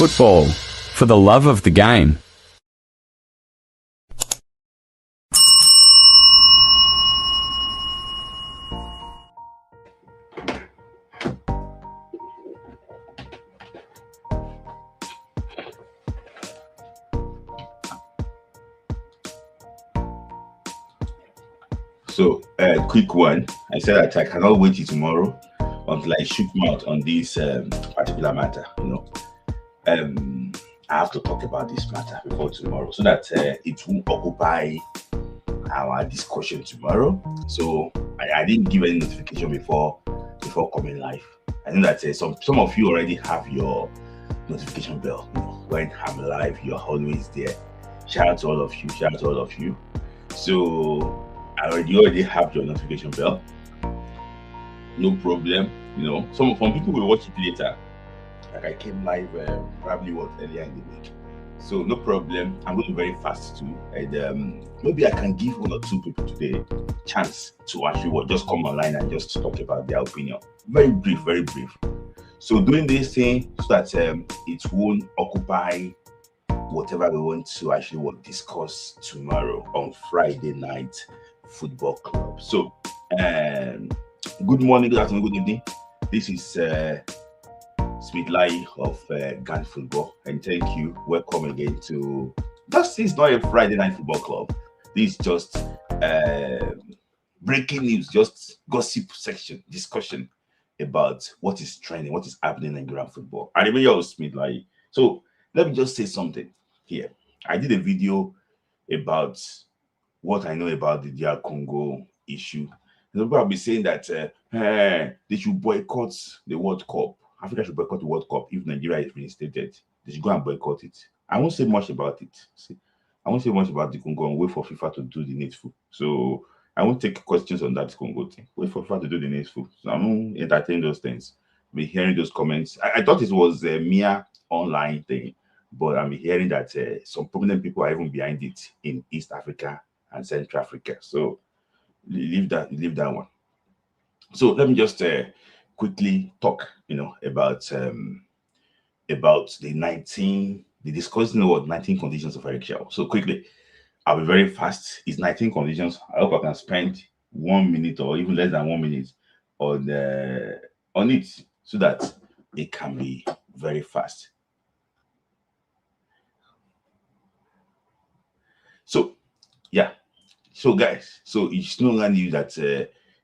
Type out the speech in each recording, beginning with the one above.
Football, for the love of the game. So, quick one. I said that I cannot wait till tomorrow until I shoot mouth on this particular matter. I have to talk about this matter before tomorrow so that it won't occupy our discussion tomorrow. So, I didn't give any notification before coming live. I know that some of you already have your notification bell. When I'm live, you're always there. Shout out to all of you. Shout out to all of you. So, you already have your notification bell. No problem. Some people will watch it later. Like I came live probably earlier in the week. So no problem. I'm going to be very fast too. And maybe I can give one or two people today chance to actually just come online and just talk about their opinion. Very brief, very brief. So doing this thing so that it won't occupy whatever we want to actually discuss tomorrow on Friday night football club. So good morning, good afternoon, good evening. This is Smith Lai of Ghana Football, and thank you. Welcome again to this is not a Friday night football club. This is just breaking news, just gossip section discussion about what is trending, what is happening in Ghana football. I remember your Smith Lai. So let me just say something here. I did a video about what I know about the DR Congo issue. People have been saying that they should boycott the World Cup. Africa should boycott the World Cup if Nigeria is reinstated. They should go and boycott it. I won't say much about it. I won't say much about the Congo and wait for FIFA to do the needful. So I won't take questions on that Congo thing. Wait for FIFA to do the needful. So I won't entertain those things. Be hearing those comments. I thought it was a mere online thing, but I'm hearing that some prominent people are even behind it in East Africa and Central Africa. So leave that one. So let me just quickly talk, about the discussing about 19 conditions of Eric Chelle. So quickly, I'll be very fast. It's 19 conditions. I hope I can spend 1 minute or even less than 1 minute on it so that it can be very fast. So yeah. So guys, so it's no longer new that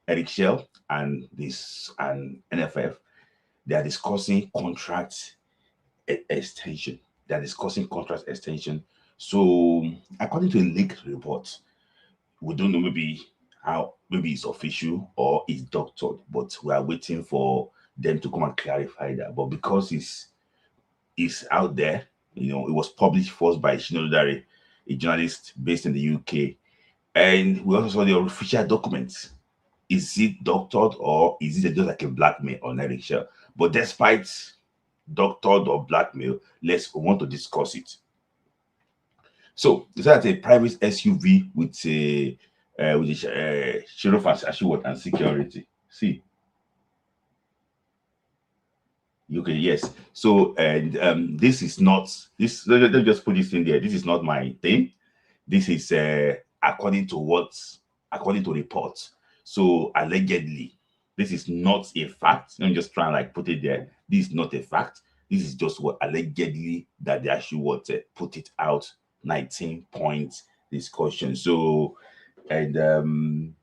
Eric Chelle and NFF, they are discussing contract extension. They are discussing contract extension. So according to a leaked report, we don't know maybe it's official or it's doctored, but we are waiting for them to come and clarify that. But because it's out there, it was published first by Shinodare, a journalist based in the UK. And we also saw the official documents. Is it doctored or is it just like a blackmail on Eric Chelle? But despite doctored or blackmail, we want to discuss it. So is that a private SUV with a sheriff and security? See. Okay, yes. So and this is not this. Let me just put this in there. This is not my thing. This is according to reports. So allegedly, this is not a fact. I'm just trying to put it there. This is not a fact. This is just what allegedly that they actually put it out. 19 points discussion. So and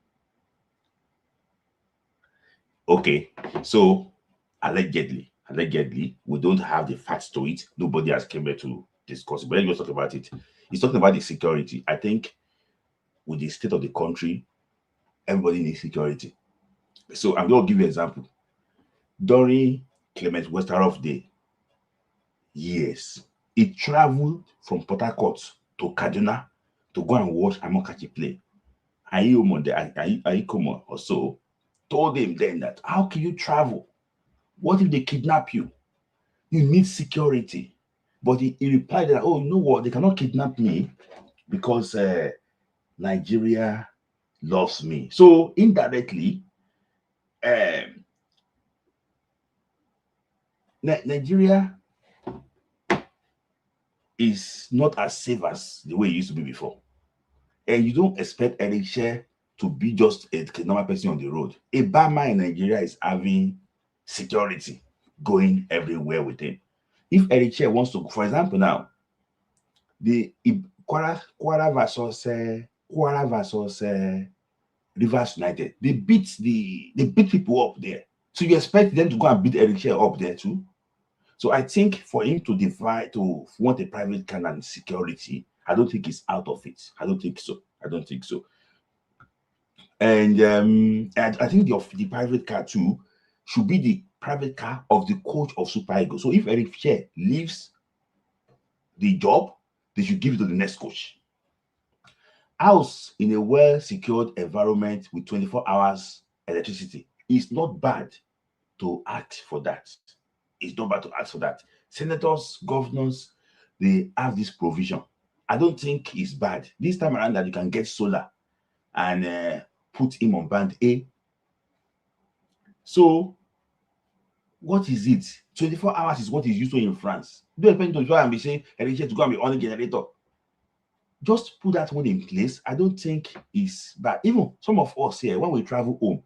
okay. So allegedly, we don't have the facts to it. Nobody has came here to discuss it. But let's talk about it. He's talking about the security. I think with the state of the country, everybody needs security. So I'm going to give you an example. During Clement Westerhoff Day, yes, he traveled from Port Harcourt to Kaduna to go and watch Amokachi play. Aikomo also told him then that, how can you travel? What if they kidnap you? You need security. But he replied that, oh, you know what? They cannot kidnap me because Nigeria loves me. So indirectly, Nigeria is not as safe as the way it used to be before. And you don't expect Eric Chelle to be just a normal person on the road. A barman in Nigeria is having security going everywhere with him. If Eric Chelle wants to, for example, now the Kwara versus Rivers United, they beat people up there. So you expect them to go and beat Eric Chelle up there too? So I think for him to want a private car and security, I don't think he's out of it. I don't think so. And I think the private car too should be the private car of the coach of Super Eagles. So if Eric Chelle leaves the job, they should give it to the next coach. House in a well-secured environment with 24 hours electricity is not bad to ask for that. It's not bad to ask for that. Senators, governors, they have this provision. I don't think it's bad. This time around that you can get solar and put him on band A. So what is it? 24 hours is what is used to in France. Don't depend to try and be saying to go and be on a generator. Just put that one in place. I don't think it's bad. Even some of us here, when we travel home,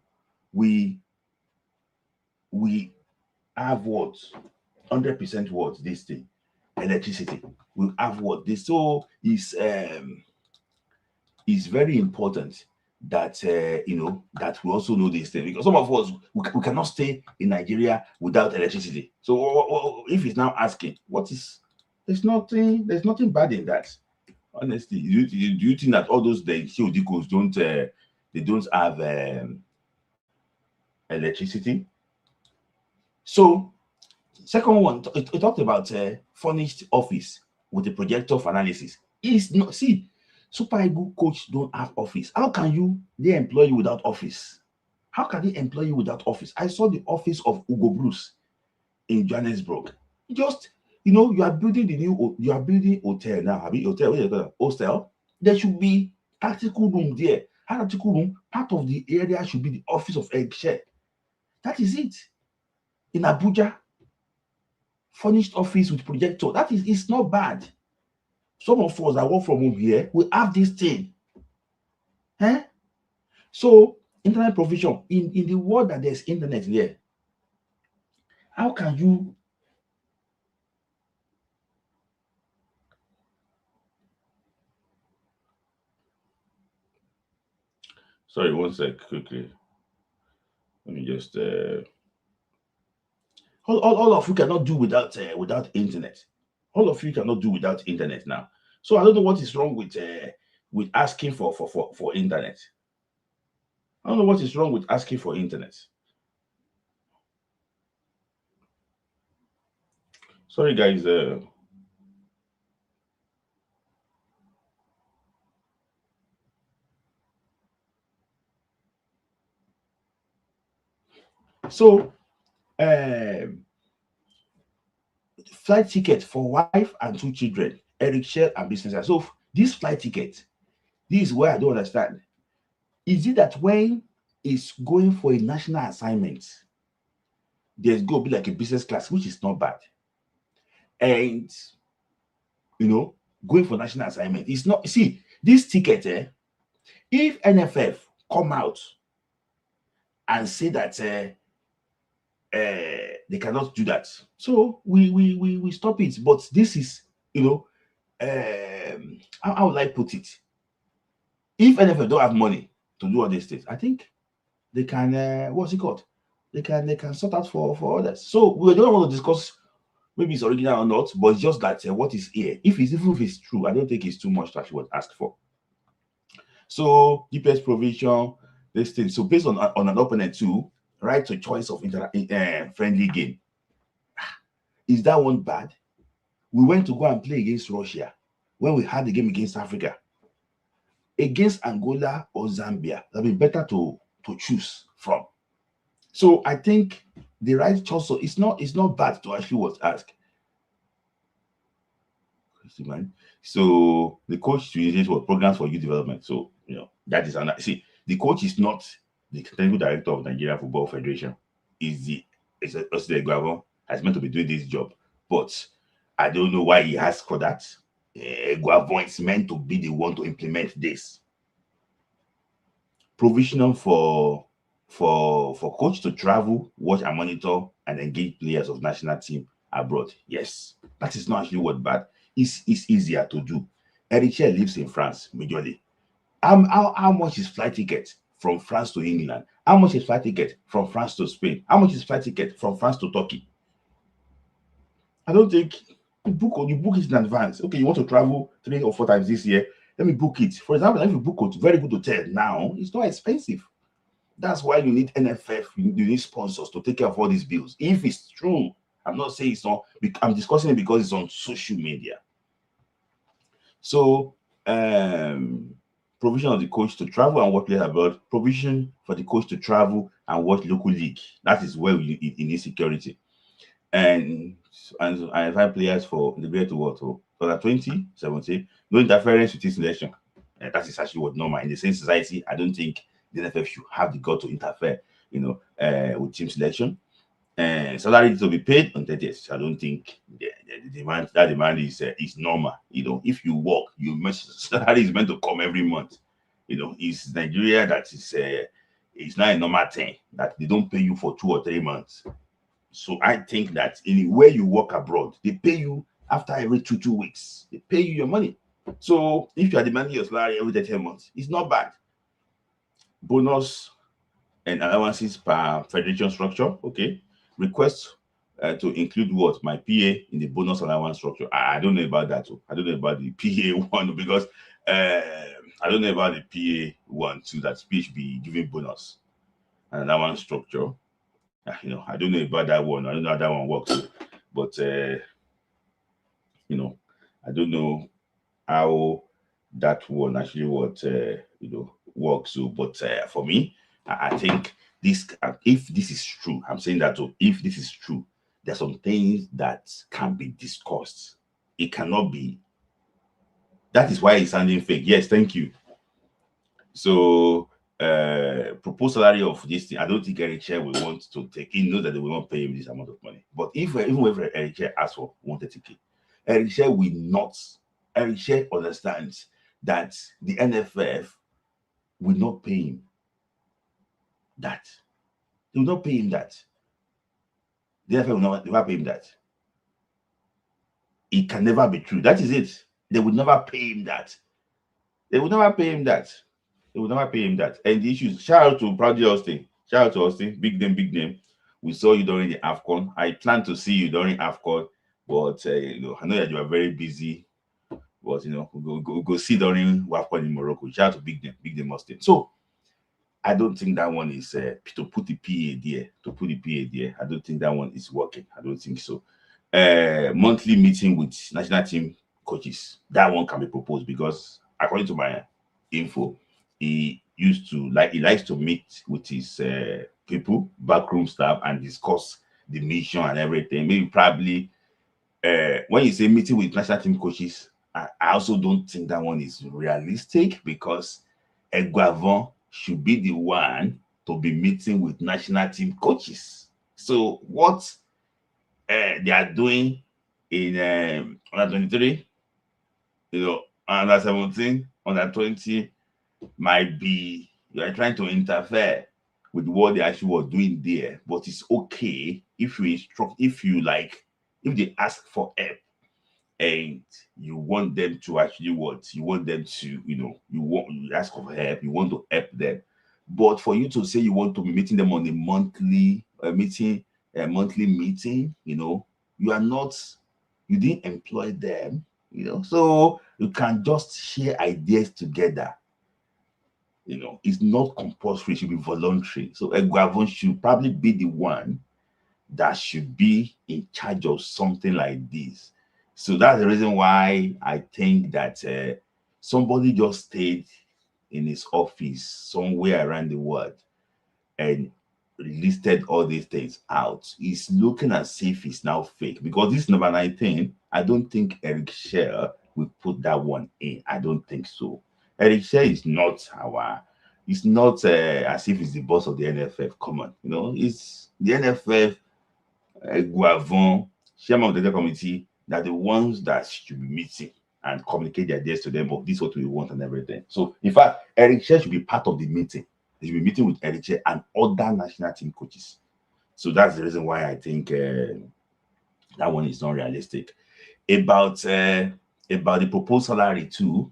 we have what 100% what this thing electricity. We have what this. So is very important that that we also know this thing, because some of us we cannot stay in Nigeria without electricity. So if he's now asking, there's nothing bad in that. Honestly, do you think that all those the Shildikos don't have electricity? So second one, it talked about furnished office with a projector for analysis. Is not Super Eagle coach don't have office. How can they employ you without office? How can they employ you without office? I saw the office of Hugo Bruce in Johannesburg. Just you are building hotel now. Have you hotel? Hostel. There should be tactical room there. Tactical room, part of the area should be the office of Eric Chelle. That is it. In Abuja, furnished office with projector. It's not bad. Some of us that work from home here, we have this thing. So internet provision in the world that there's internet there. How can you sorry, one sec quickly. Let me just all of you cannot do without internet. All of you cannot do without internet now. So I don't know what is wrong with asking for internet. I don't know what is wrong with asking for internet. Sorry, guys. So, flight ticket for wife and 2 children, Eric Chelle and business. So this flight ticket, this is where I don't understand. Is it that when it's going for a national assignment, there's going to be like a business class, which is not bad, and going for national assignment, it's not. See this ticket. If NFF come out and say that they cannot do that, so we stop it. But this is how would I put it? If NFF don't have money to do all these things, I think they can what's it called? They can sort out for others. So we don't want to discuss maybe it's original or not, but it's just that what is here. If it's true, I don't think it's too much to actually ask for. So GPS provision, this thing. So based on an opponent too, right to choice of friendly game. Is that one bad? We went to go and play against Russia when we had the game against Africa. Against Angola or Zambia, that'd be better to choose from. So I think the right choice. So it's not bad to actually ask. So the coach to initiate what programs for youth development. So that is the coach is not the technical director of Nigeria Football Federation. Is the Guavon has meant to be doing this job, but I don't know why he asked for that. Guavon is meant to be the one to implement this. Provision for coach to travel, watch and monitor, and engage players of national team abroad. Yes, that is not actually what bad. It's easier to do. Eric Chelle lives in France majorly. How much is flight ticket from France to England? How much is flight ticket from France to Spain? How much is flight ticket from France to Turkey? I don't think you book it in advance. Okay, you want to travel 3 or 4 times this year. Let me book it. For example, if you book a very good hotel now, it's not expensive. That's why you need NFF, you need sponsors to take care of all these bills. If it's true, I'm not saying it's not, I'm discussing it because it's on social media. So, provision of the coach to travel and work players abroad, provision for the coach to travel and watch local league. That is where you need security. And find players for the great world. So that 2017, no interference with his selection. That is actually what normal in the same society. I don't think the NFF should have the gut to interfere, with team selection. And salary to be paid on 30th. I don't think the demand is normal. If you work, salary is meant to come every month. It's Nigeria that is it's not a normal thing that they don't pay you for 2 or 3 months. So I think that in where you work abroad, they pay you after every 2 weeks. They pay you your money. So if you are demanding your salary every 30 months, it's not bad. Bonus and allowances per federation structure. Okay. Request to include what? My PA in the bonus allowance structure. I don't know about that. I don't know about the PA one because I don't know about the PA one too. That speech be giving bonus and allowance structure. I don't know about that one. I don't know how that one works. But I don't know how that one actually works. So, but for me, I think this, if this is true, I'm saying that if this is true, there are some things that can be discussed. It cannot be. That is why it's sounding fake. Yes, thank you. So, proposed salary of this thing, I don't think Eric Chelle will want to take. He knows that they will not pay him this amount of money. But even if Eric Chelle asks for 130K, Eric Chelle will not. Eric Chelle understands that the NFF will not pay him that. They will not pay him that. The NFF will never pay him that. It can never be true. That is it. They will never pay him that. They will never pay him that. They will never pay him that. And the issues, shout out to Proudly Austin. Shout out to Austin. Big name. We saw you during the AFCON. I plan to see you during AFCON, but I know that you are very busy. But go see during AFCON in Morocco. Shout out to Big name Austin. So I don't think that one is to put the PA there. To put the PA there, I don't think that one is working. I don't think so. Monthly meeting with national team coaches. That one can be proposed because according to my info, he likes to meet with his people, backroom staff, and discuss the mission and everything. Maybe probably when you say meeting with national team coaches, I also don't think that one is realistic because Guavon should be the one to be meeting with national team coaches. So what they are doing in under 23, under 17, under 20 might be you are trying to interfere with what they actually were doing there. But it's okay if you instruct, if they ask for help and you want them to actually you want them to, you ask for help, you want to help them. But for you to say you want to be meeting them on a monthly meeting, you are not, you didn't employ them, so you can just share ideas together. It's not compulsory, it should be voluntary. So Guavon should probably be the one that should be in charge of something like this. So that's the reason why I think that somebody just stayed in his office somewhere around the world and listed all these things out. He's looking as if it's now fake because this number 19, I don't think Eric Chelle will put that one in. I don't think so. Eric Chelle is not it's not as if he's the boss of the NFF. Come on, it's the NFF, Guavon, chairman of the committee, that the ones that should be meeting. and communicate their ideas to them. Of this is what we want and everything. So in fact, Eric Chelle should be part of the meeting. They should be meeting with Eric Chelle and other national team coaches. So that's the reason why I think that one is not realistic. About the proposed salary too.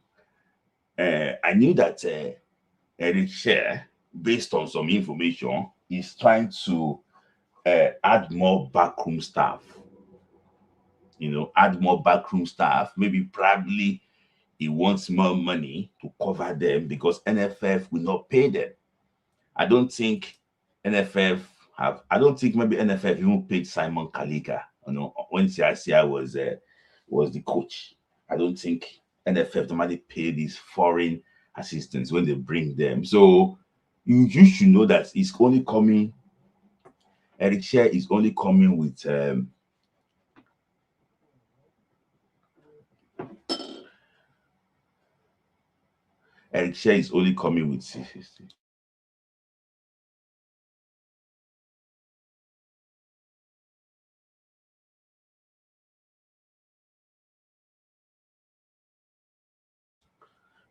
I knew that Eric Chelle, based on some information, is trying to add more backroom staff. Add more backroom staff. Maybe probably he wants more money to cover them because NFF will not pay them. I don't think NFF have. I don't think maybe NFF even paid Simon Kalika. When CICI was the coach. I don't think NFF normally pay these foreign assistants when they bring them. So you should know that it's only coming. Eric Chelle is only coming with Eric Chelle is only coming with 650.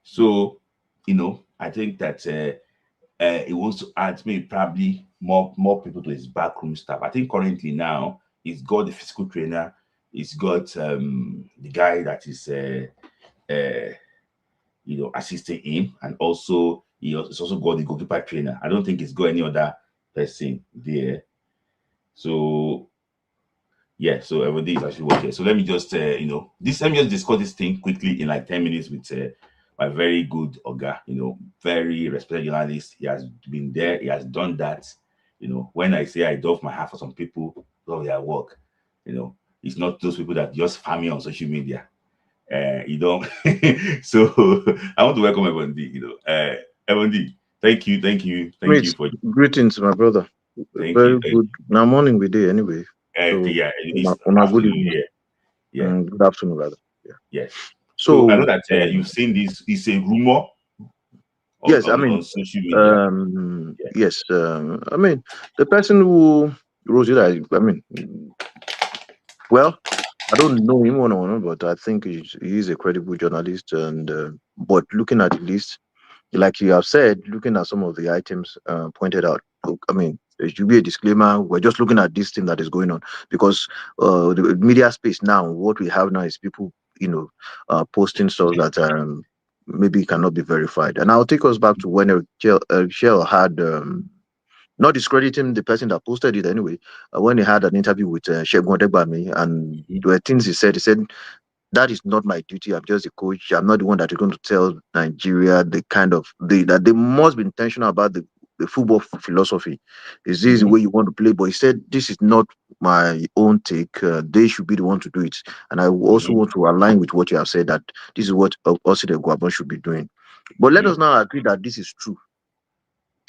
So, I think that he wants to add maybe probably more people to his backroom staff. I think currently now he's got the physical trainer, he's got the guy that is assisting him, and also he's also got the goalkeeper trainer. I don't think he's got any other person there. So yeah, so everything is actually working. So let me just let me just discuss this thing quickly in like 10 minutes with my very good Oga, very respected journalist. He has been there, he has done that. When I say I doff my hat for some people, love their work, it's not those people that just farm me on social media. You don't. So I want to welcome Evondi. Evondi, thank you for greetings, my brother. thank Very you. good. Now morning we day anyway. So Yeah, it's on a good afternoon evening. here. Yeah. Good afternoon, rather. Yeah. Yes. So I know that you've seen this. It's a rumor. yes, on social media. yes. I mean, the person who wrote it, I mean, well, I don't know him one, but I think he's a credible journalist. And but looking at the list, like you have said, looking at some of the items pointed out, look, I mean, there should be a disclaimer. We're just looking at this thing that is going on because the media space now, what we have now is people, posting stuff that maybe cannot be verified. And I'll take us back to when Chelle had, not discrediting the person that posted it anyway, when he had an interview with Shegun Odegbami, and there were things he said. He said, that is not my duty. I'm just a coach. I'm not the one that is going to tell Nigeria that they must be intentional about the football philosophy. Is this the way you want to play? But he said, this is not my own take. They should be the one to do it. And I also want to align with what you have said, that this is what Osita Guabon should be doing. But let us now agree that this is true.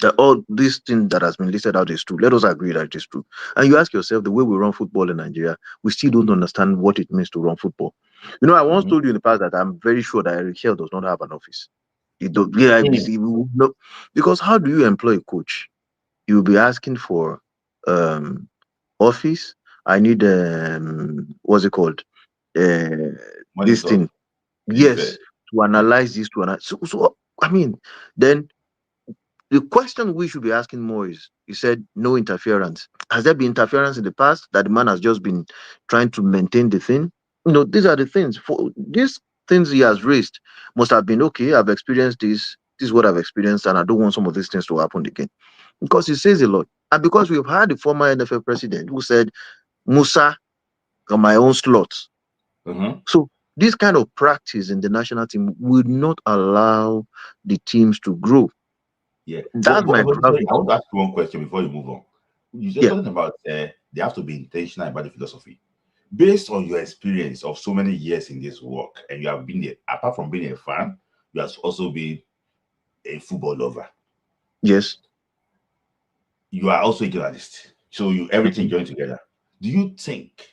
That all these things that has been listed out is true. Let us agree that it is true. And you ask yourself, the way we run football in Nigeria, we still don't understand what it means to run football. I once told you in the past that I'm very sure that Eric Chelle does not have an office. Because how do you employ a coach? You'll be asking for office. I need what's it called? This thing. Yes, to analyze this, so I mean, then the question we should be asking more is, you said no interference. Has there been interference in the past that the man has just been trying to maintain the thing? These are the things. For these things he has raised must have been, okay, I've experienced this. This is what I've experienced, and I don't want some of these things to happen again. Because he says a lot. And because we've had the former NFF president who said, Musa on my own slot. So this kind of practice in the national team will not allow the teams to grow. Yeah, that's my problem. I want to ask you one question before you move on. You just talking about they have to be intentional about the philosophy. Based on your experience of so many years in this work, and you have been there, apart from being a fan, you have also been a football lover. Yes. You are also a journalist. So everything joined together. Do you think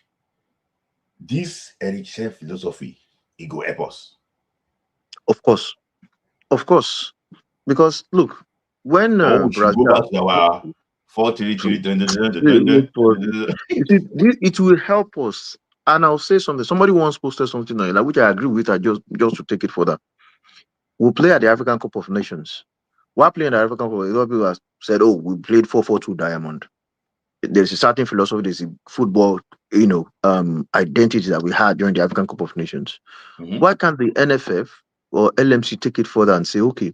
this Eric Chelle philosophy it go help us? Of course. Because look, when we should go back to our 4-3-3. it will help us And I'll say something. Somebody once posted something on it, like, which I agree with. I just to take it further. We'll play at the African Cup of Nations. While playing the African Cup, a lot of people have said, "Oh, we played 4-4-2 diamond." There's a certain philosophy, there's a football, identity that we had during the African Cup of Nations. Mm-hmm. Why can't the NFF or LMC take it further and say, okay,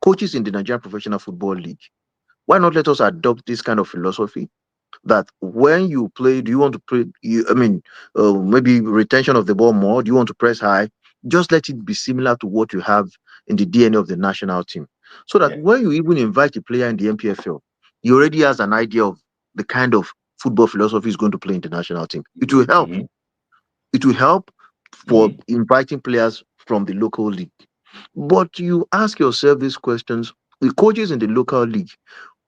coaches in the Nigerian Professional Football League, why not let us adopt this kind of philosophy that when you play, do you want to play, maybe retention of the ball more? Do you want to press high? Just let it be similar to what you have in the DNA of the national team. So that Yeah. when you even invite a player in the MPFL, he already has an idea of the kind of football philosophy he's going to play in the national team. It will help. Mm-hmm. It will help for Mm-hmm. inviting players from the local league. But you ask yourself these questions: the coaches in the local league,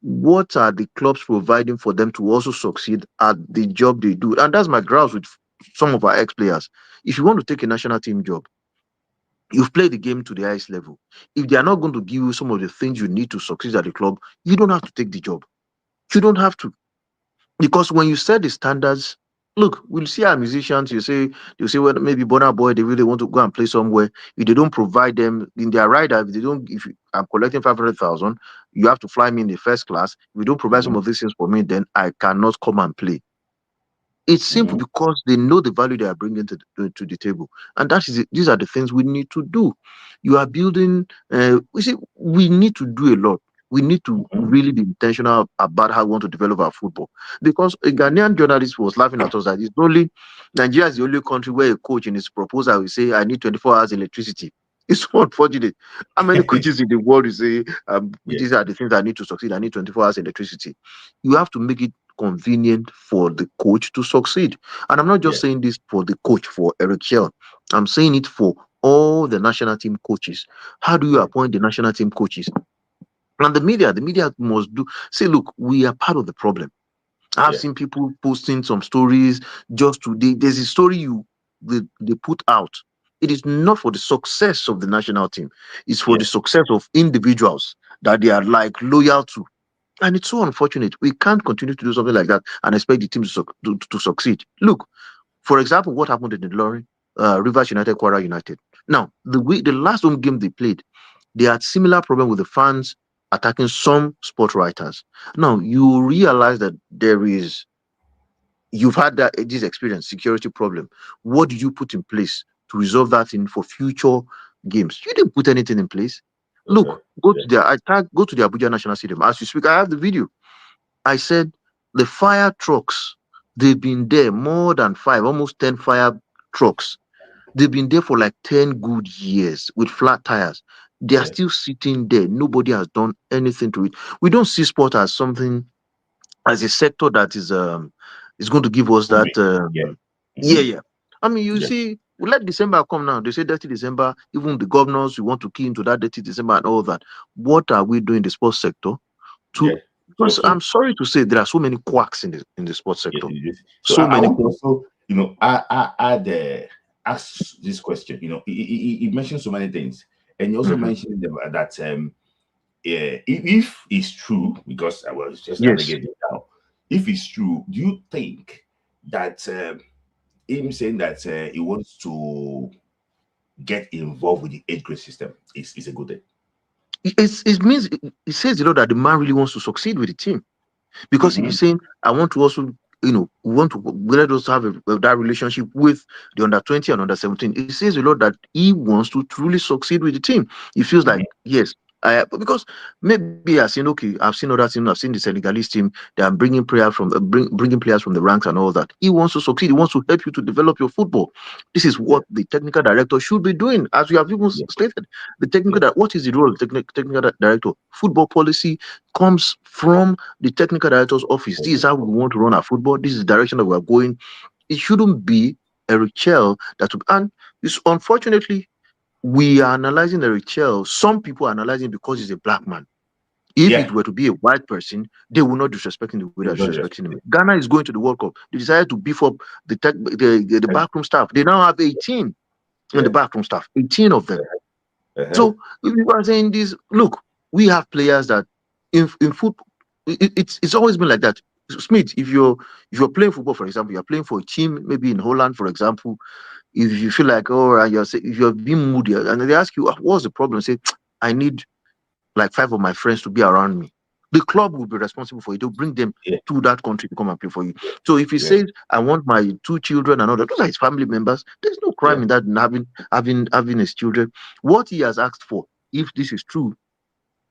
what are the clubs providing for them to also succeed at the job they do? And that's my grounds with some of our ex-players. If you want to take a national team job, you've played the game to the highest level. If they are not going to give you some of the things you need to succeed at the club, you don't have to take the job. You don't have to. Because when you set the standards, look, we'll see our musicians, you say, well, maybe Bonner Boy, they really want to go and play somewhere. If they don't provide them in their rider, I'm collecting 500,000, you have to fly me in the first class. If you don't provide some Mm-hmm. of these things for me, then I cannot come and play. It's simple Mm-hmm. because they know the value they are bringing to the table, and these are the things we need to do. You are building. We need to do a lot. We need to Mm-hmm. really be intentional about how we want to develop our football. Because a Ghanaian journalist was laughing at us that Nigeria is the only country where a coach in his proposal will say, "I need 24 hours electricity." It's so unfortunate. How many coaches in the world you say, Yeah. these are the things I need to succeed. I need 24 hours electricity. You have to make it convenient for the coach to succeed. And I'm not Yeah. just saying this for the coach, for Eric Chelle. I'm saying it for all the national team coaches. How do you Yeah. appoint the national team coaches? And the media must do. Say, look, we are part of the problem. I've Yeah. seen people posting some stories just today. There's a story they put out. It is not for the success of the national team. It's for the Yeah. success of individuals that they are like loyal to. And it's so unfortunate. We can't continue to do something like that and expect the team to succeed. Look, for example, what happened in the Lorry, Rivers United, Quara United. Now, the last home game they played, they had similar problem with the fans attacking some sport writers. Now, you realize that you've had this experience, security problem. What did you put in place to resolve that in for future games? You didn't put anything in place. Okay. Look, go Yeah. to go to the Abuja National Stadium. As you speak, I have the video. I said the fire trucks, they've been there more than five, almost 10 fire trucks. They've been there for like 10 good years with flat tires. They are Yeah. still sitting there. Nobody has done anything to it. We don't see sport as something, as a sector that is going to give us that. Moving. Yeah. Yeah, Mm-hmm. yeah. I mean, you Yeah. see, we let December come now. They say dirty December. Even the governors, we want to key into that dirty December and all that. What are we doing in the sports sector Yeah. to? So Because I'm so sorry to say there are so many quacks in the sports yes, sector. it is. So So I many want to quacks. also, ask this question. He mentioned so many things, and he also Mhm. mentioned that yeah, if it's true, because I was just trying to Yes. get it down. If it's true, do you think that him saying that he wants to get involved with the age grade system is a good thing? It means it says that the man really wants to succeed with the team. Because if Mm-hmm. he's saying, I want to also, we want to let us have that relationship with the under 20 and under 17, it says a lot that he wants to truly succeed with the team. He feels like, Mm-hmm. yes, because maybe I've seen, okay, I've seen other teams, I've seen the Senegalese team, they are bringing bringing players from the ranks and all that. He wants to succeed. He wants to help you to develop your football. This is Yeah, what the technical director should be doing, as we have even yeah, stated. yeah, What is the role of the technical director? Football policy comes from the technical director's office. This is how we want to run our football. This is the direction that we are going. It shouldn't be Eric Chelle and it's unfortunately we are analyzing Eric Chelle. Some people are analyzing because he's a black man. If yeah. it were to be a white person, they will not disrespect him the way they're It's not disrespecting just him. Ghana is going to the World Cup. They decided to beef up the backroom staff. They now have 18 in the yeah. backroom staff, 18 of them. Uh-huh. So if you are saying this, look, we have players that in football, it's always been like that. Smith, if you're playing football, for example, you're playing for a team, maybe in Holland, for example. If you feel like, oh, and if you're being moody, and they ask you, what's the problem? Say, I need like five of my friends to be around me. The club will be responsible for it. They'll bring them Yeah, to that country to come and play for you. yeah, So if he yeah, says, I want my two children and all that, those are his family members. There's no yeah, crime in that, in having his children. What he has asked for, if this is true,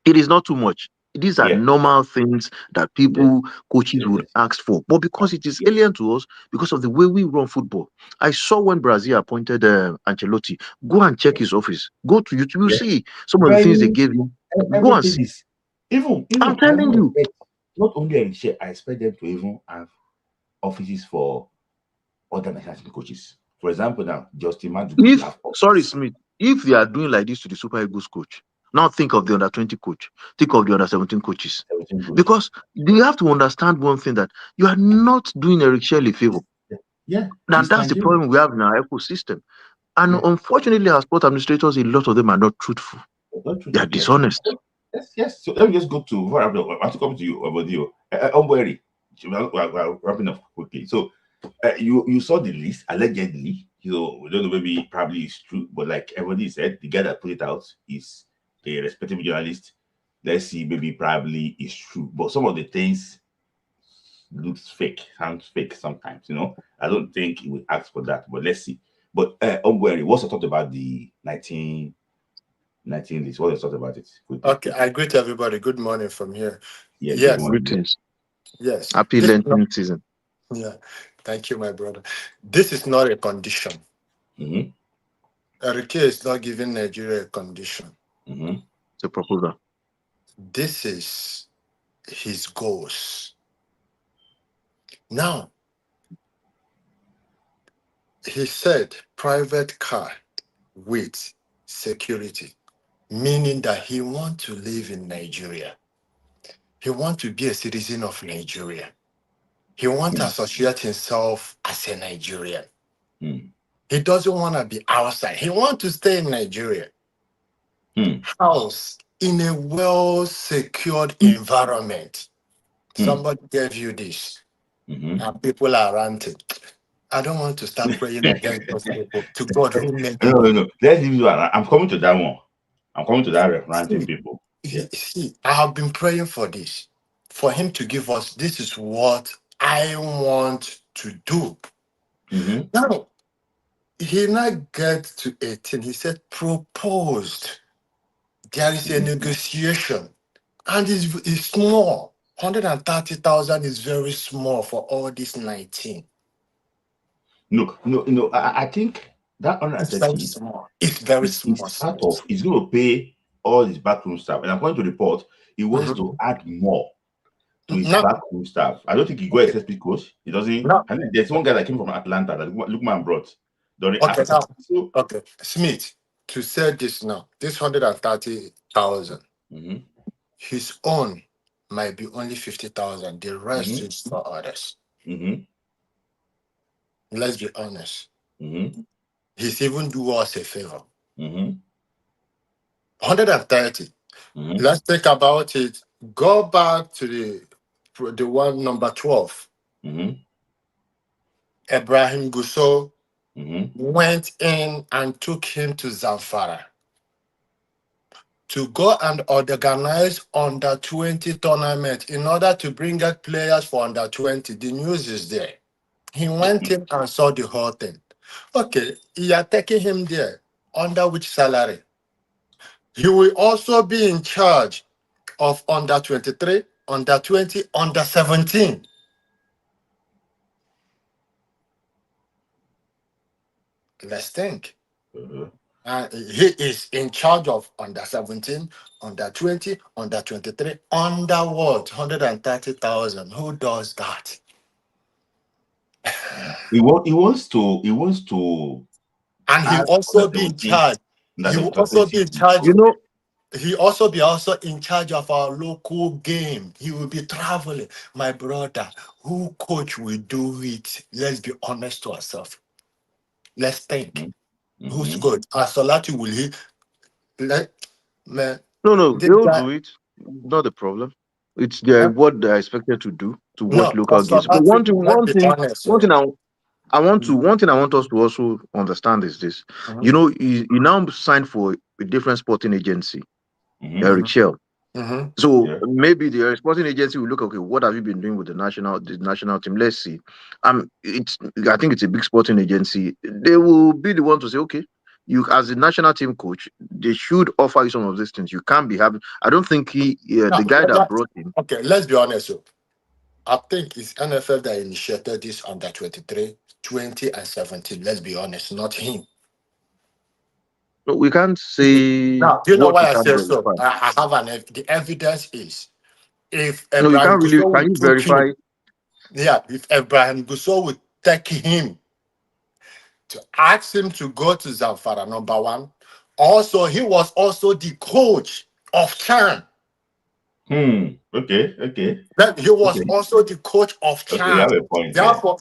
it is not too much. These are yeah, normal things that yes, people, coaches yes, would yes, ask for. But because it is yeah, alien to us, because of the way we run football, I saw when Brazil appointed Ancelotti, go and check yeah, his office. Go to YouTube, you yeah. see some of the things they Very gave him. Go and everything see. is even I'm I telling even you. expect not only in share, I expect them to even have offices for other national team coaches. For example, now Justin Madugu should If, have sorry, office. Smith, if they are doing like this to the Super Eagles coach, now think of the under 20 coach, think of the under 17 coaches. Everything coach. Because you have to understand one thing, that you are not doing Eric Shell a favor. Yeah, And it's that's the Nigeria. problem we have in our ecosystem. And Yeah, unfortunately, our sport administrators, a lot of them are not truthful. but not They are truthful. Yes, dishonest. yes, yes. So let me just go to what I want to come to you about you. Ombueri. We're wrapping up quickly. So you saw the list allegedly. We don't know, maybe probably it's true, but like everybody said, the guy that put it out is a respectable journalist. Let's see, maybe probably it's true, but some of the things looks fake, sounds fake sometimes. I don't think he would ask for that, but let's see. But Ombueri, what's your thought about the 19 list? What's your thought about it? Quickly. Okay, I greet everybody. Good morning from here. Yeah, good Yes, morning. Greetings. yes. Happy This is not, Lenten season. yeah. Thank you, my brother. This is not a condition. Mm-hmm. Erike is not giving Nigeria a condition. Mm-hmm. It's a proposal. This is his goals. Now, he said private car with security, meaning that he wants to live in Nigeria. He wants to be a citizen of Nigeria. He wants to associate himself as a Nigerian. Mm-hmm. He doesn't want to be outside. He wants to stay in Nigeria. House in a well-secured environment. Somebody gave you this, and people are ranting. I don't want to start praying against those people. To God who made No, me. no, no. Let's leave you. I'm coming to that one. I'm coming to that ranting See, people. Yeah. I have been praying for this, for him to give us. This is what I want to do. Mm-hmm. Now, he not get to 18. He said proposed. There is a negotiation, and it's small. 130,000 is very small for all these 19. No, no, no. I think that It's very 130 small. It's very small. is part of. He's going to pay all his backroom staff, and I'm going to report. He wants to Mhm. add more to his No, backroom staff. I don't think he got a SSP coach. He doesn't. no. I think there's one guy that came from Atlanta that Lookman brought during Okay, Africa. now, So. okay. Smith, to say this now, this 130,000, Mm-hmm. his own might be only 50,000. The rest Mm-hmm. is for others. Mm-hmm. Let's be honest. Mm-hmm. He's even do us a favor. Mm-hmm. 130. Mm-hmm. Let's think about it. Go back to the one number 12. Mm-hmm. Ibrahim Gusso Mm-hmm. went in and took him to Zamfara to go and organize under 20 tournament in order to bring out players for under 20. The news is there. He went in and saw the whole thing. Okay, you are taking him there. Under which salary? He will also be in charge of under 23, under 20, under 17. Let's think. Uh-huh. He is in charge of under 17, under 20, under 23, under what? 130,000. Who does that? He wants to And he add also under be in 17, charge. under He will 17 also playing be in city. charge. You know, He also be also in charge of our local game. He will be traveling. My brother, who coach will do it? Let's be honest to ourselves. Let's think. Who's Mm-hmm. good? Asolati will he? Let man. no, This they'll guy. do it. Not a problem. It's Huh? what they're expected to do to watch No, local games. But automatic. Let's be honest. one thing So, one thing I want us to also understand is this. mhm, You know, he now signed for a different sporting agency, Mm-hmm. mhm, Chelle. mhm. So Yeah. maybe the sporting agency will look, okay, what have you been doing with the national team? Let's see. It's I think it's a big sporting agency. They will be the one to say, okay, you as a national team coach, they should offer you some of these things. You can't be having. I don't think No, the guy that brought him. okay, let's be honest. So, I think it's NFF that initiated this under 23, 20, and 17. Let's be honest, not him. No, we can't say Now, do you know what we why I can't say so? verify. I have the evidence is if No, you Abraham can't really. Gusau Can would you took verify? him, yeah, if Abraham Gusau would take him to ask him to go to Zamfara, number one. Also, he was also the coach of Chan. Okay. Okay. That he was Okay. also the coach of Okay. You Chan. have a point there. Therefore,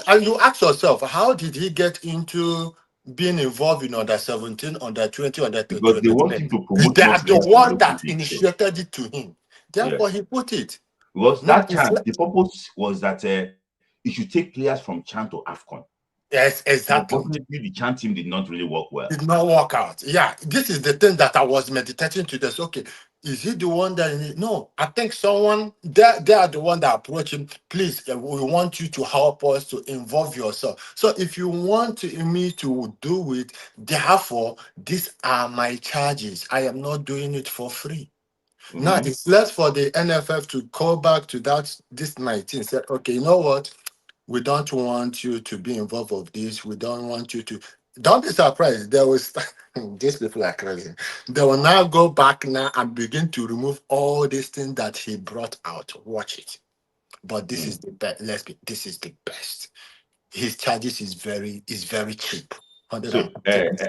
and you ask yourself, how did he get into being involved in under 17, under 20, under Because they 23? want him to promote They more are the players from one local that leagues. So initiated it to him. yeah. Therefore, he put it. Because Now that it's chant, the purpose was that you should take players from Chan to AFCON. yes, exactly. Unfortunately, the Chan team did not really work well. Did not work out. Yeah, this is the thing that I was meditating to this. Okay, is he the one that no? I think someone they are the one that approach him. Please, we want you to help us to involve yourself. So if you want me to do it, therefore these are my charges. I am not doing it for free. Now Mm-hmm. it's left for the NFF to call back to that this 19. Said, okay, you know what? We don't want you to be involved of this. We don't want you to. Don't be surprised. There was these people are crazy. They will now go back now and begin to remove all these things that he brought out. Watch it. But this is the best. This is the best. His charges is very cheap. So, 150.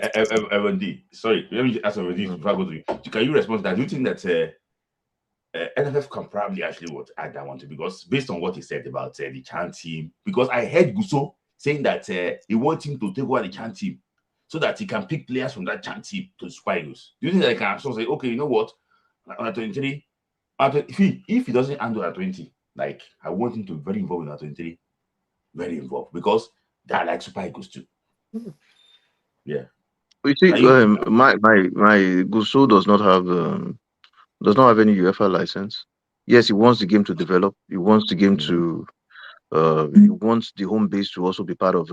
Evan D, sorry, let me ask Evan D Mm. before I go to you. So can you respond to that? Do you think that NFF can probably actually add that one too? Because based on what he said about the Chan team, because I heard Guso saying that he wants him to take over the Chan team so that he can pick players from that Chan team to Super Eagles. Do you think that they can also say, okay, you know what, on 23, if he doesn't handle at 20, like I want him to be very involved in at 23, very involved because they are like Super Eagles too. Yeah. You see, Can you? my Guso does not have any UEFA license. Yes, he wants the game to develop. He wants the game Mhm. he wants the home base to also be part of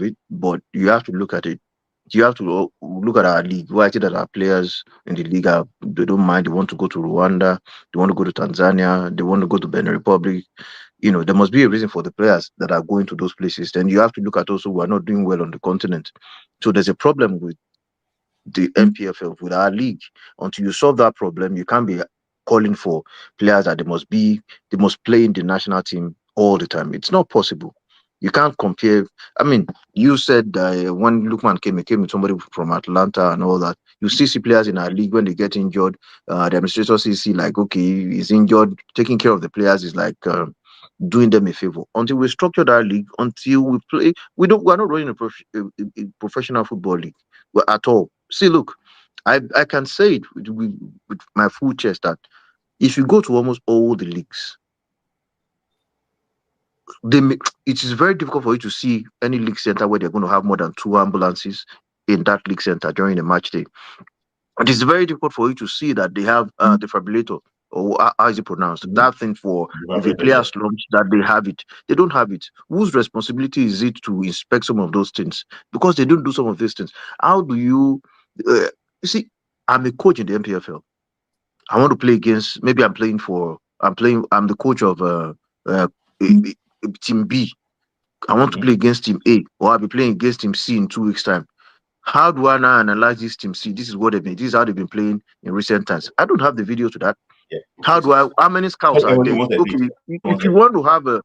it. But you have to look at it. You have to look at our league. Why is it that our players in the league they don't mind? They want to go to Rwanda. They want to go to Tanzania. They want to go to Benin Republic. You know, there must be a reason for the players that are going to those places. Then you have to look at also who are not doing well on the continent. So there's a problem with the MPFL, with our league. Until you solve that problem, you can't be calling for players that they must play in the national team all the time. It's not possible. You can't compare. I mean, you said when Lukman came, he came with somebody from Atlanta and all that. You see players in our league when they get injured. The administrator see like, okay, he's injured. Taking care of the players is like doing them a favor. Until we structure that league, until we play, we're not running a professional football league at all. See, look, I can say it with my full chest that if you go to almost all the leagues, it is very difficult for you to see any league center where they're going to have more than two ambulances in that league center during a match day. It is very difficult for you to see that they have defibrillator, or how is it pronounced? Mhm. That thing for if a player Yeah. slumps, that they have it. They don't have it. Whose responsibility is it to inspect some of those things? Because they don't do some of these things. How do you? You see, I'm a coach in the MPFL. I want to play against. Maybe I'm playing for. I'm playing. I'm the coach of uh, team B. I want to Mhm. play against team A, or I'll be playing against team C in 2 weeks' time. How do I now analyze this team? See, this is what they've been. This is how they've been playing in recent times. I don't have the video to that. Yeah. How do I? How many scouts Sorry, are Evan, there? one sec, please. Okay, One if you sec. want to have a,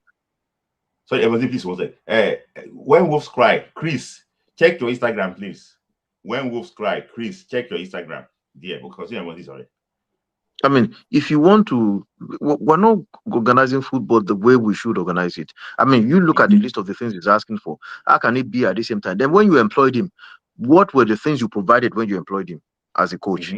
Sorry, Evan, please, one sec. When wolves cry, Chris, check your Instagram, please. When wolves cry, Chris, check your Instagram. Yeah, because you want this already. I mean, if you want to, we're not organizing football the way we should organize it. I mean, you look at the list of the things he's asking for. How can it be at the same time? Then when you employed him, what were the things you provided when you employed him as a coach?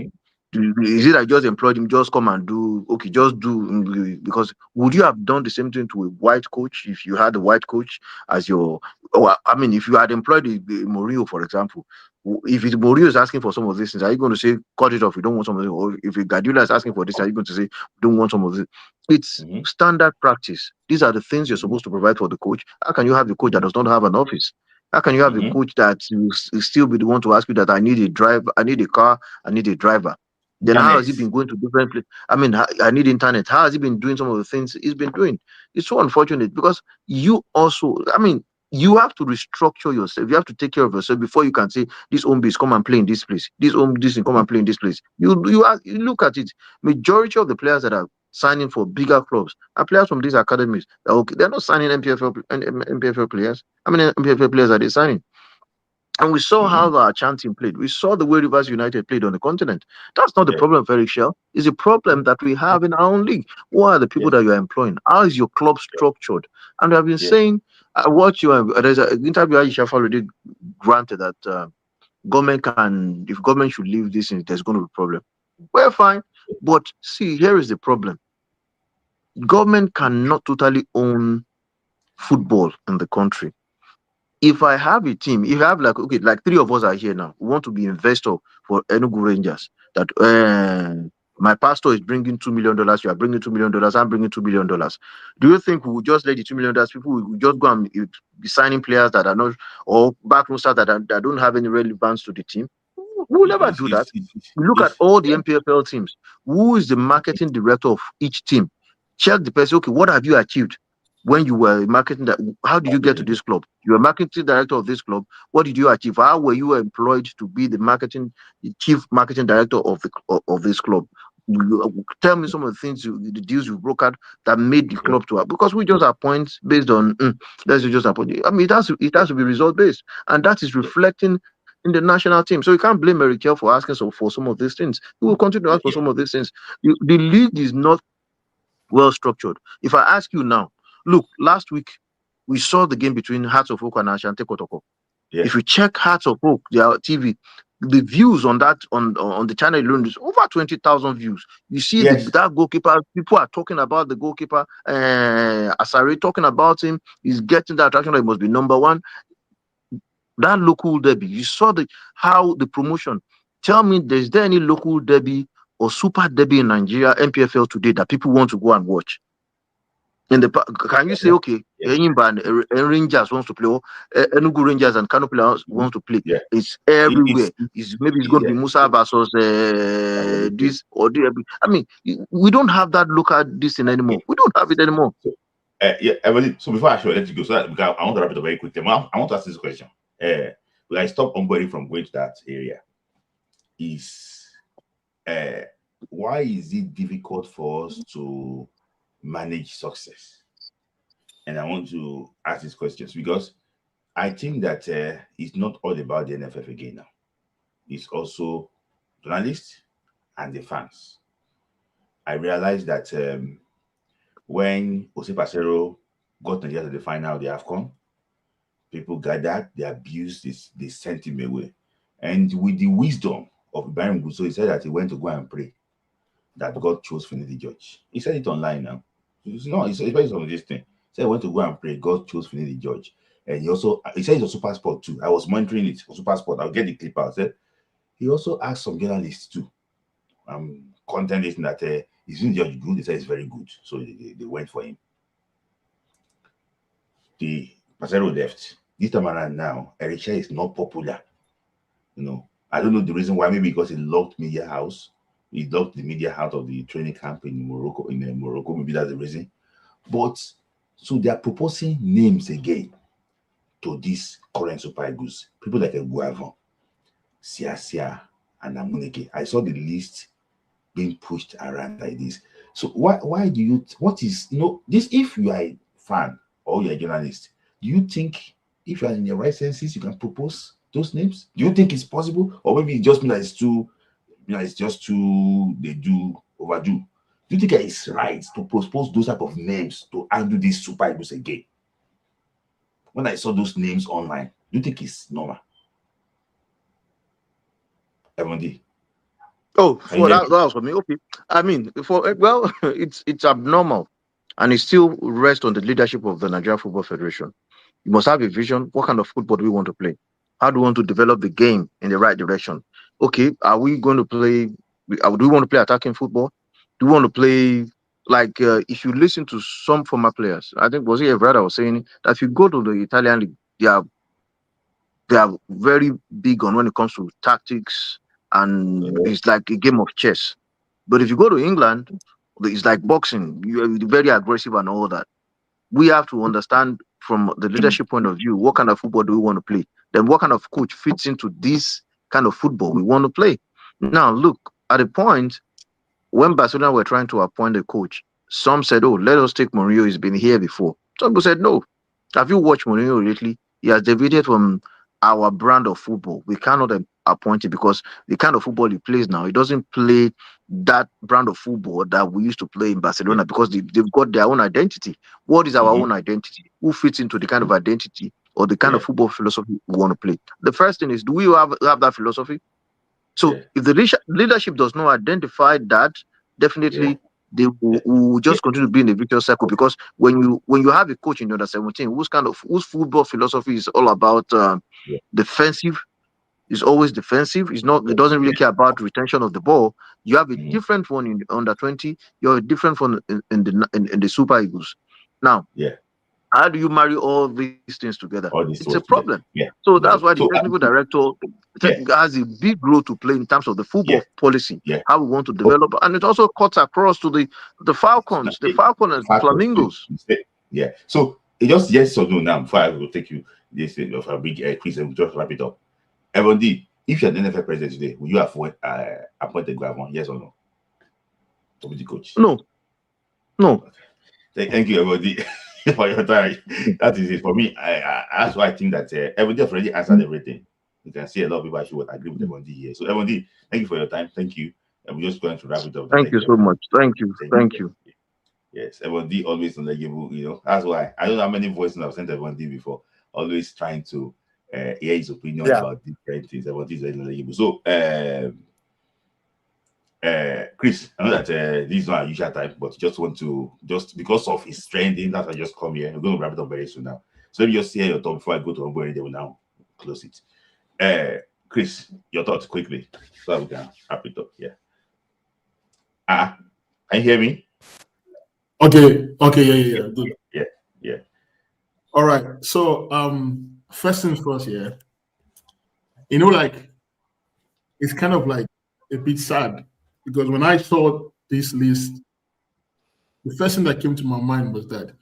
Mm-hmm. Is it I just employed him, just come and do, okay, just do, because would you have done the same thing to a white coach if you had a white coach as your, or I mean, if you had employed Mourinho, for example, Mourinho is asking for some of these things, are you going to say, cut it off, we don't want some of this? Or if Guardiola is asking for this, are you going to say, we don't want some of this? It's standard practice. These are the things you're supposed to provide for the coach. How can you have the coach that does not have an office? How can you have a coach that will still be the one to ask you that I need a driver, I need a car, I need a driver? Then how has he been going to different places? I mean, I need internet. How has he been doing some of the things he's been doing? It's so unfortunate because you also, I mean, you have to restructure yourself. You have to take care of yourself before you can say this home base come and play in this place. This home this come and play in this place. You look at it. Majority of the players that are signing for bigger clubs are players from these academies. Okay, they're not signing MPFL players. How many MPFL players are they signing? And we saw how our chanting played. We saw the way Rivers United played on the continent. That's not the problem, Eric Shell. It's a problem that we have in our own league. Who are the people that you're employing? How is your club structured? And we have been saying, I watch you. There's an interview Aisha already granted that government can, if government should leave this, there's going to be a problem. Well, fine. But see, here is the problem. Government cannot totally own football in the country. If I have a team, if I have like, okay, like 3 of us are here now, we want to be investor for Enugu Rangers, that my pastor is bringing $2 million, you are bringing $2 million, I'm bringing $2 billion. Do you think we will just let the $2 million people, we will just go and be signing players that are not, or backroom stars that don't have any relevance to the team? We will never do that. We look at all the MPFL teams. Who is the marketing director of each team? Check the person, okay, what have you achieved? When you were marketing that, how did you get to this club? You were marketing director of this club. What did you achieve? How were you employed to be the chief marketing director of this club? Tell me some of the things, the deals you brokered that made the club to have. Because we just appoint based on let's just appoint. I mean, it has to be result based, and that is reflecting in the national team. So you can't blame Merikel for asking for some of these things. He will continue to ask for some of these things. The league is not well structured. If I ask you now, look, last week we saw the game between Hearts of Oak and Ashanti Kotoko. If you check Hearts of Oak, their TV, the views on that on the channel alone is over 20,000 views. You see that goalkeeper, people are talking about the goalkeeper, Asare, talking about him. He's getting the attraction that he must be number one. That local derby, you saw how the promotion. Tell me, is there any local derby or super derby in Nigeria, MPFL today, that people want to go and watch? Can you say, okay, Rangers wants to play, or Enugu Rangers and Kano players want to play? It's everywhere. Maybe it's going to be Musa versus this or the. I mean, we don't have that local this thing anymore. We don't have it anymore. Emily, so before I should let you go, because I want to wrap it up very quickly. I want to ask this question. Will I stop anybody from going to that area? Why is it difficult for us to manage success? And I want to ask these questions because I think that it's not all about the NFF again now. It's also journalists and the fans. I realized that when Jose Pacero got Nigeria to the final of the AFCON, people gathered, they abused this, they sent him away. And with the wisdom of Ibrahim Gusso, he said that he went to go and pray that God chose Fini the judge. He said it online now. It's based on this thing. He said he went to go and pray, God chose Fini the judge. And he said it's a super sport too. I was monitoring it, super sport. I'll get the clip out. He also asked some journalists too. Content is that he's in the judge good. They said it's very good. So they went for him. The Pacero left. This time around now, Eric is not popular. I don't know the reason why. Maybe because he locked media house. He locked the media out of the training camp in Morocco. Maybe that's the reason. But so they are proposing names again to this current Super Eagles. People like Guavon, Sia, and Amuneke. I saw the list being pushed around like this. So why do you? What is this? If you are a fan or you're a journalist, do you think if you are in your right senses, you can propose those names? Do you think it's possible, or maybe it just means that it's too? It's just too they do overdo. Do you think it's right to propose those type of names to undo these Super Eagles again? When I saw those names online, do you think it's normal? Everybody. Oh, Can you for hear that was for me. Okay, I mean, for well, it's abnormal, and it still rests on the leadership of the Nigeria Football Federation. You must have a vision. What kind of football do we want to play? How do we want to develop the game in the right direction? Okay, are we going to play? Do we want to play attacking football? Do we want to play like if you listen to some former players? I think was it Evra that was saying that if you go to the Italian league, they are very big on when it comes to tactics, and me? it's like a game of chess. But if you go to England, it's like boxing. You're very aggressive and all that. We have to understand from the leadership point of view, what kind of football do we want to play? Then what kind of coach fits into this kind of football we want to play? Now, look, at a point when Barcelona were trying to appoint a coach, some said, "Oh, let us take Mourinho. He's been here before." Some people said, "No." Have you watched Mourinho lately? He has deviated from our brand of football. We cannot appoint him because the kind of football he plays now, he doesn't play that brand of football that we used to play in Yeah. Barcelona because they've got their own identity. What is our Mhm. own identity? Who fits into the kind of identity or the kind Yeah. of football philosophy we want to play? The first thing is, do we have that philosophy? So Yeah. if the leadership does not identify that, Yeah. definitely they will Yeah. just continue to be in a vicious circle. Because when you have a coach in the under 17 whose football philosophy is all about Yeah. defensive, is always defensive. It's not. It Yeah. doesn't really Yeah. care about retention of the ball. You have a Mhm. different one in the under 20. You have a different one in the Super Eagles. Now, Yeah. how do you marry all these things together? All this It's a work together. problem. Yeah. So It's that's why the so technical director yeah. has a big role to play in terms of the Yeah. football policy, Yeah. how we want to Oh, develop, and it also cuts across to the now, Falcons, the Falcons and the factors too. Flamingos. Yeah. So it just yes or no now before I will take you this of a big quiz and we just wrap it up. Evan D, if you're the NFF president today, will you appoint the Gravon? Yes or no? To be the coach. No, no. Thank you, everybody, for your time. That is it for me. That's why I think that everybody has already answered everything. You can see a lot of people actually would agree with everybody here. So, everybody, thank you for your time. Thank you. And we're just going to wrap it up. Thank Thank you you, so everybody. much. Thank you. Thank you. Yes, everybody always knowledgeable. That's why I don't know how many voices I've sent everybody before. Always trying to hear his opinion Yeah. about different things. Everybody is very knowledgeable. So, Chris, I know that this is not our usual time, but just want to because of his trending, that's why I just come here. We're going to wrap it up very soon now. So let me just hear your thought before I go to Ombury. They will now close it. Chris, your thoughts quickly, so that we can wrap it up. Yeah. Can you hear me? Okay. Yeah. Good. Yeah. All right. So, first things first, yeah. Like it's kind of like a bit sad because when I saw this list, the first thing that came to my mind was that,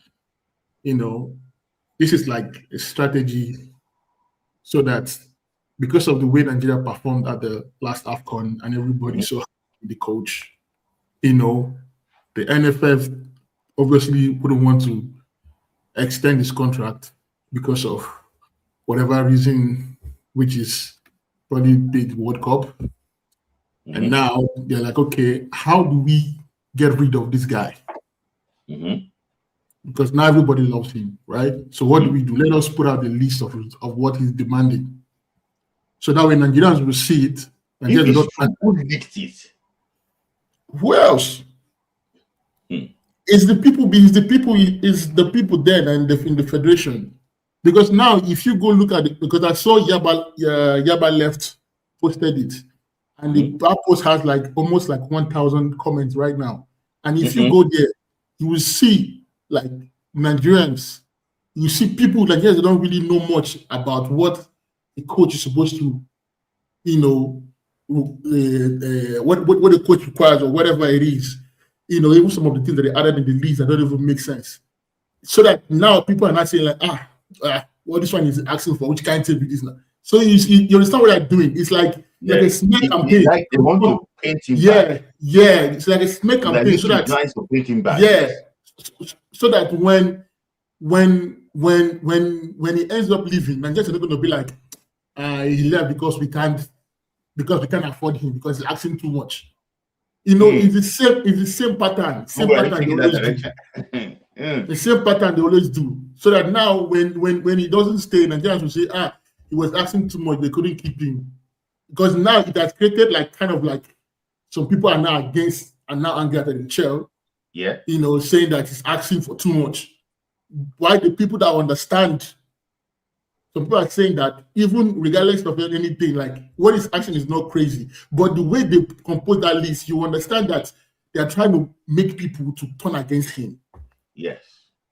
this is like a strategy so that because of the way Nigeria performed at the last AFCON and everybody saw the coach, the NFF obviously wouldn't want to extend his contract because of whatever reason, which is probably big World Cup. And now they're like, okay, how do we get rid of this guy? Because now everybody loves him, right? So what do we do? Let us put out the list of what he's demanding. So that when Nigerians will see it, If it's true, who leaked it? Who else? It's the people there and in the federation. Because now, if you go look at it, because I saw Yaba left posted it, and that post has like almost like 1,000 comments right now. And if you go there, you will see like Nigerians. You see people Nigerians don't really know much about what a coach is supposed to, what the coach requires or whatever it is. Even some of the things that they added in the list that don't even make sense. So that now people are not saying like, what this one is asking for, which can't be this now. So you understand what they're doing? It's like a smear campaign. Like they want to paint him back. Yeah. It's like a smear campaign. So that nice to paint him back. Yeah. So that when he ends up leaving, Nigerians are not going to be like, he left because we can't afford him because he's asking too much. It's the same pattern. The same pattern they always do. So that now when he doesn't stay, Nigerians will say, he was asking too much, they couldn't keep him. Because now it has created like kind of like some people are now angry at the Chelle. Yeah. Saying that he's asking for too much. Why the people that understand, some people are saying that even regardless of anything, like what he's asking is not crazy. But the way they compose that list, you understand that they are trying to make people to turn against him. Yes.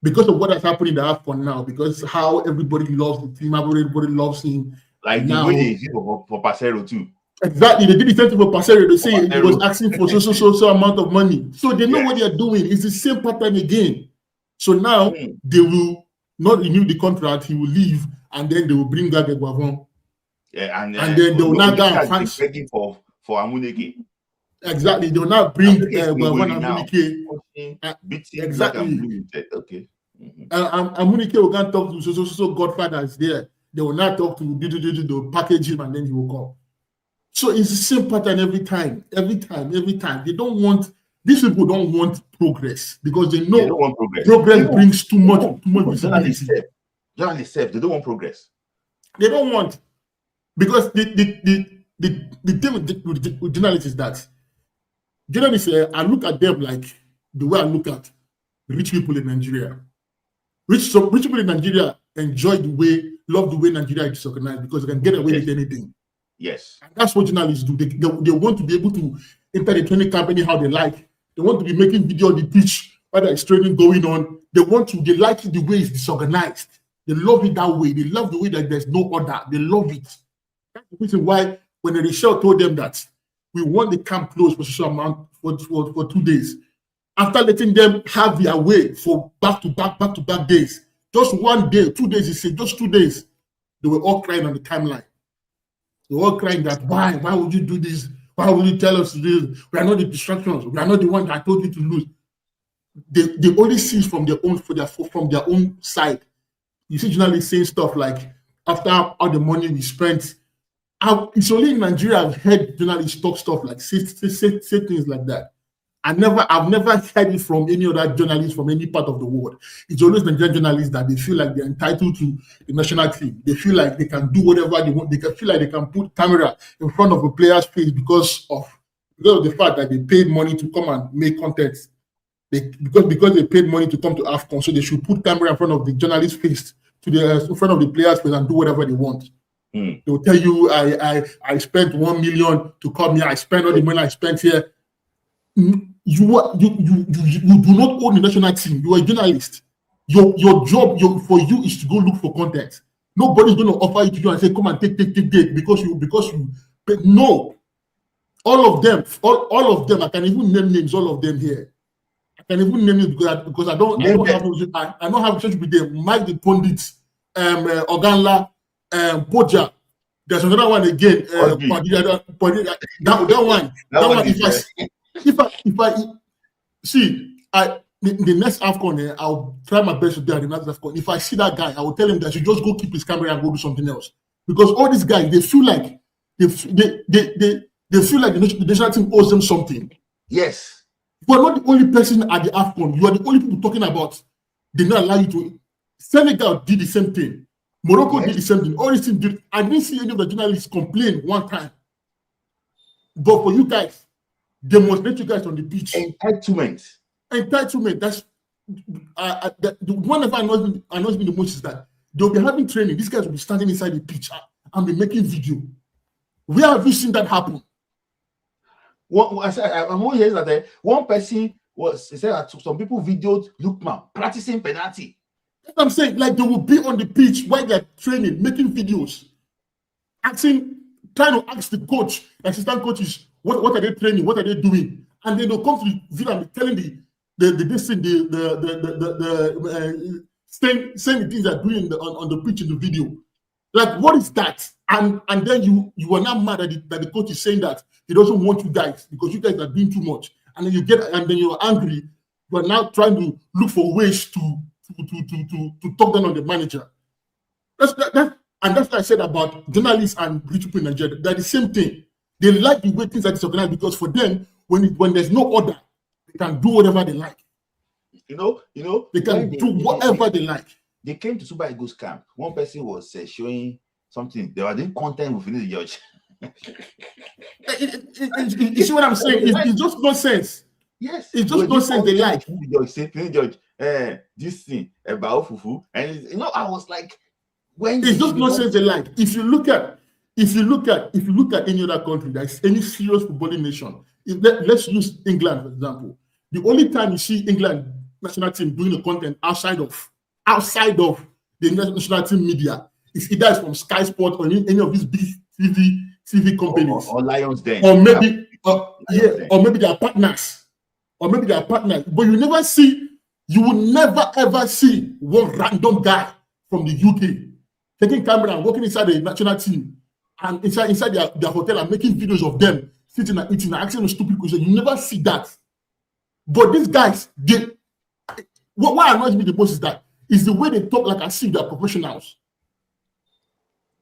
Because of what has happened in the AFCON now, because how everybody loves the team, everybody loves him. Like now, the way they did for Parceiro too. Exactly, they did the same thing for Parceiro. They say he was asking for so amount of money. So they know what they are doing. It's the same pattern again. So now they will not renew the contract. He will leave, and then they will bring back the Guavon. Yeah, and then they will not go and fans begging for Amuneke. Exactly, they will not bring Guavon and Amuneke. Exactly. Okay. Amuneke will not talk to so Godfather is there. They will not talk to the package him, and then he will come. So it's the same pattern every time. They don't want, these people don't want progress because they know they don't want progress brings too much visibility. Journalists, they don't want progress. They don't want, because the thing with journalists is that journalists, I look at them like the way I look at rich people in Nigeria. Rich people in Nigeria love the way Nigeria is disorganized because they can get away with anything. Yes. And that's what journalists do. They want to be able to enter the training camp anyhow they like. They want to be making video on the pitch while there's training going on. They like it the way it's disorganized. They love it that way. They love the way that there's no order. They love it. That's the reason why when the Chelle told them that we want the camp closed for social amount for 2 days, after letting them have their way for back to back days, just 1 day, 2 days, he said, just 2 days, they were all crying on the timeline. They were all crying that why would you do this? Why would you tell us to do this? We are not the distractions. We are not the one that I told you to lose. They only see it from their own side. You see journalists saying stuff like, after all the money we spent, it's only in Nigeria I've heard journalists talk stuff like say things like that. I've never heard it from any other journalist from any part of the world. It's always Nigerian journalists that they feel like they're entitled to the national team. They feel like they can do whatever they want. They can feel like they can put camera in front of a player's face because of the fact that they paid money to come and make content. Because they paid money to come to AFCON, so they should put camera in front of the journalist's face, in front of the player's face, and do whatever they want. They will tell you, I spent 1 million to come here. I spent all the money I spent here. You do not own the national team. You are a journalist. Your job for you is to go look for content. Nobody's going to offer you to and say, come and take because you but no. All of them, I can even name names, all of them here. I can even name names because I don't have a relationship with them. Mike the Pundit, Oganla, Poja. There's another one again. That one. If I see, the next AFCON, I'll try my best to do the next AFCON. If I see that guy, I will tell him that he should just go keep his camera and go do something else. Because all these guys, they feel like they feel like the national team owes them something. Yes. You are not the only person at the AFCON. You are the only people talking about they not allow you to. Senegal did the same thing. Morocco did the same thing. All these things did. I didn't see any of the journalists complain one time. But for you guys, they must let you guys on the beach. Entitlement. That's the one that annoys me the most is that they'll be having training. These guys will be standing inside the pitch and be making video. Where have you seen that happen? I'm only hearing that one person said that some people videoed Lookman practicing penalty. That's what I'm saying. Like they will be on the pitch while they're training, making videos, trying to ask the coach, assistant coaches, what are they training? What are they doing? And then they'll come to the video and be telling saying the things they're doing on the pitch in the video. Like, what is that? And then you are not mad that the coach is saying that he doesn't want you guys because you guys are doing too much. And then you're angry. You are now trying to look for ways to talk down on the manager. That's what I said about journalists and rich people in Nigeria. They're the same thing. They like the way things are disorganized because for them, when there's no order, they can do whatever they like. They can do whatever they like. They came to Super Eagles camp. One person was showing something. They were doing content with the judge. You see what I'm saying? It's just nonsense. Yes, it's just nonsense. They like. Judge, this thing about fufu, and you know, I was like, when it's just nonsense. They like. If you look at any other country that's any serious footballing nation, let's use England for example. The only time you see England national team doing the content outside of the national team media is either from Sky Sport or any of these big TV companies, or Lions Den, or maybe or maybe they are partners. But you will never ever see one random guy from the UK taking camera and walking inside the national team and inside their hotel and making videos of them sitting and eating and asking them stupid questions. You never see that. But these guys, what annoys me the most is the way they talk like as if they're professionals.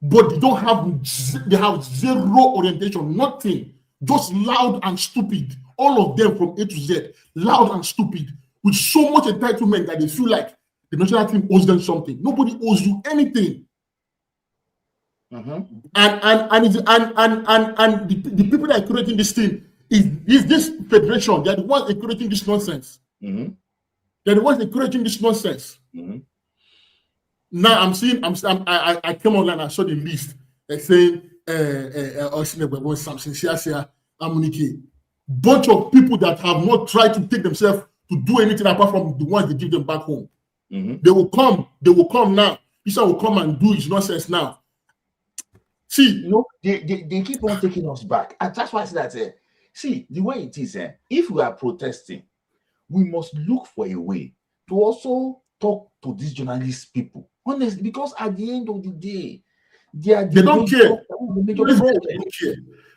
But they have zero orientation, nothing, just loud and stupid. All of them from A to Z, loud and stupid, with so much entitlement that they feel like the national team owes them something. Nobody owes you anything. Mm-hmm. And the people that are creating this thing is this federation. They're the ones that are creating this nonsense. Mm-hmm. They're the ones that are creating this nonsense. Mm-hmm. Now I came online, I saw the list. They're saying Sincerity, Amunike. Bunch of people that have not tried to take themselves to do anything apart from the ones they give them back home. Mm-hmm. They will come now. This one will come and do his nonsense now. See, they keep on taking us back. And that's why I say that. See, the way it is, if we are protesting, we must look for a way to also talk to these journalist people. Honestly, because at the end of the day, they don't care.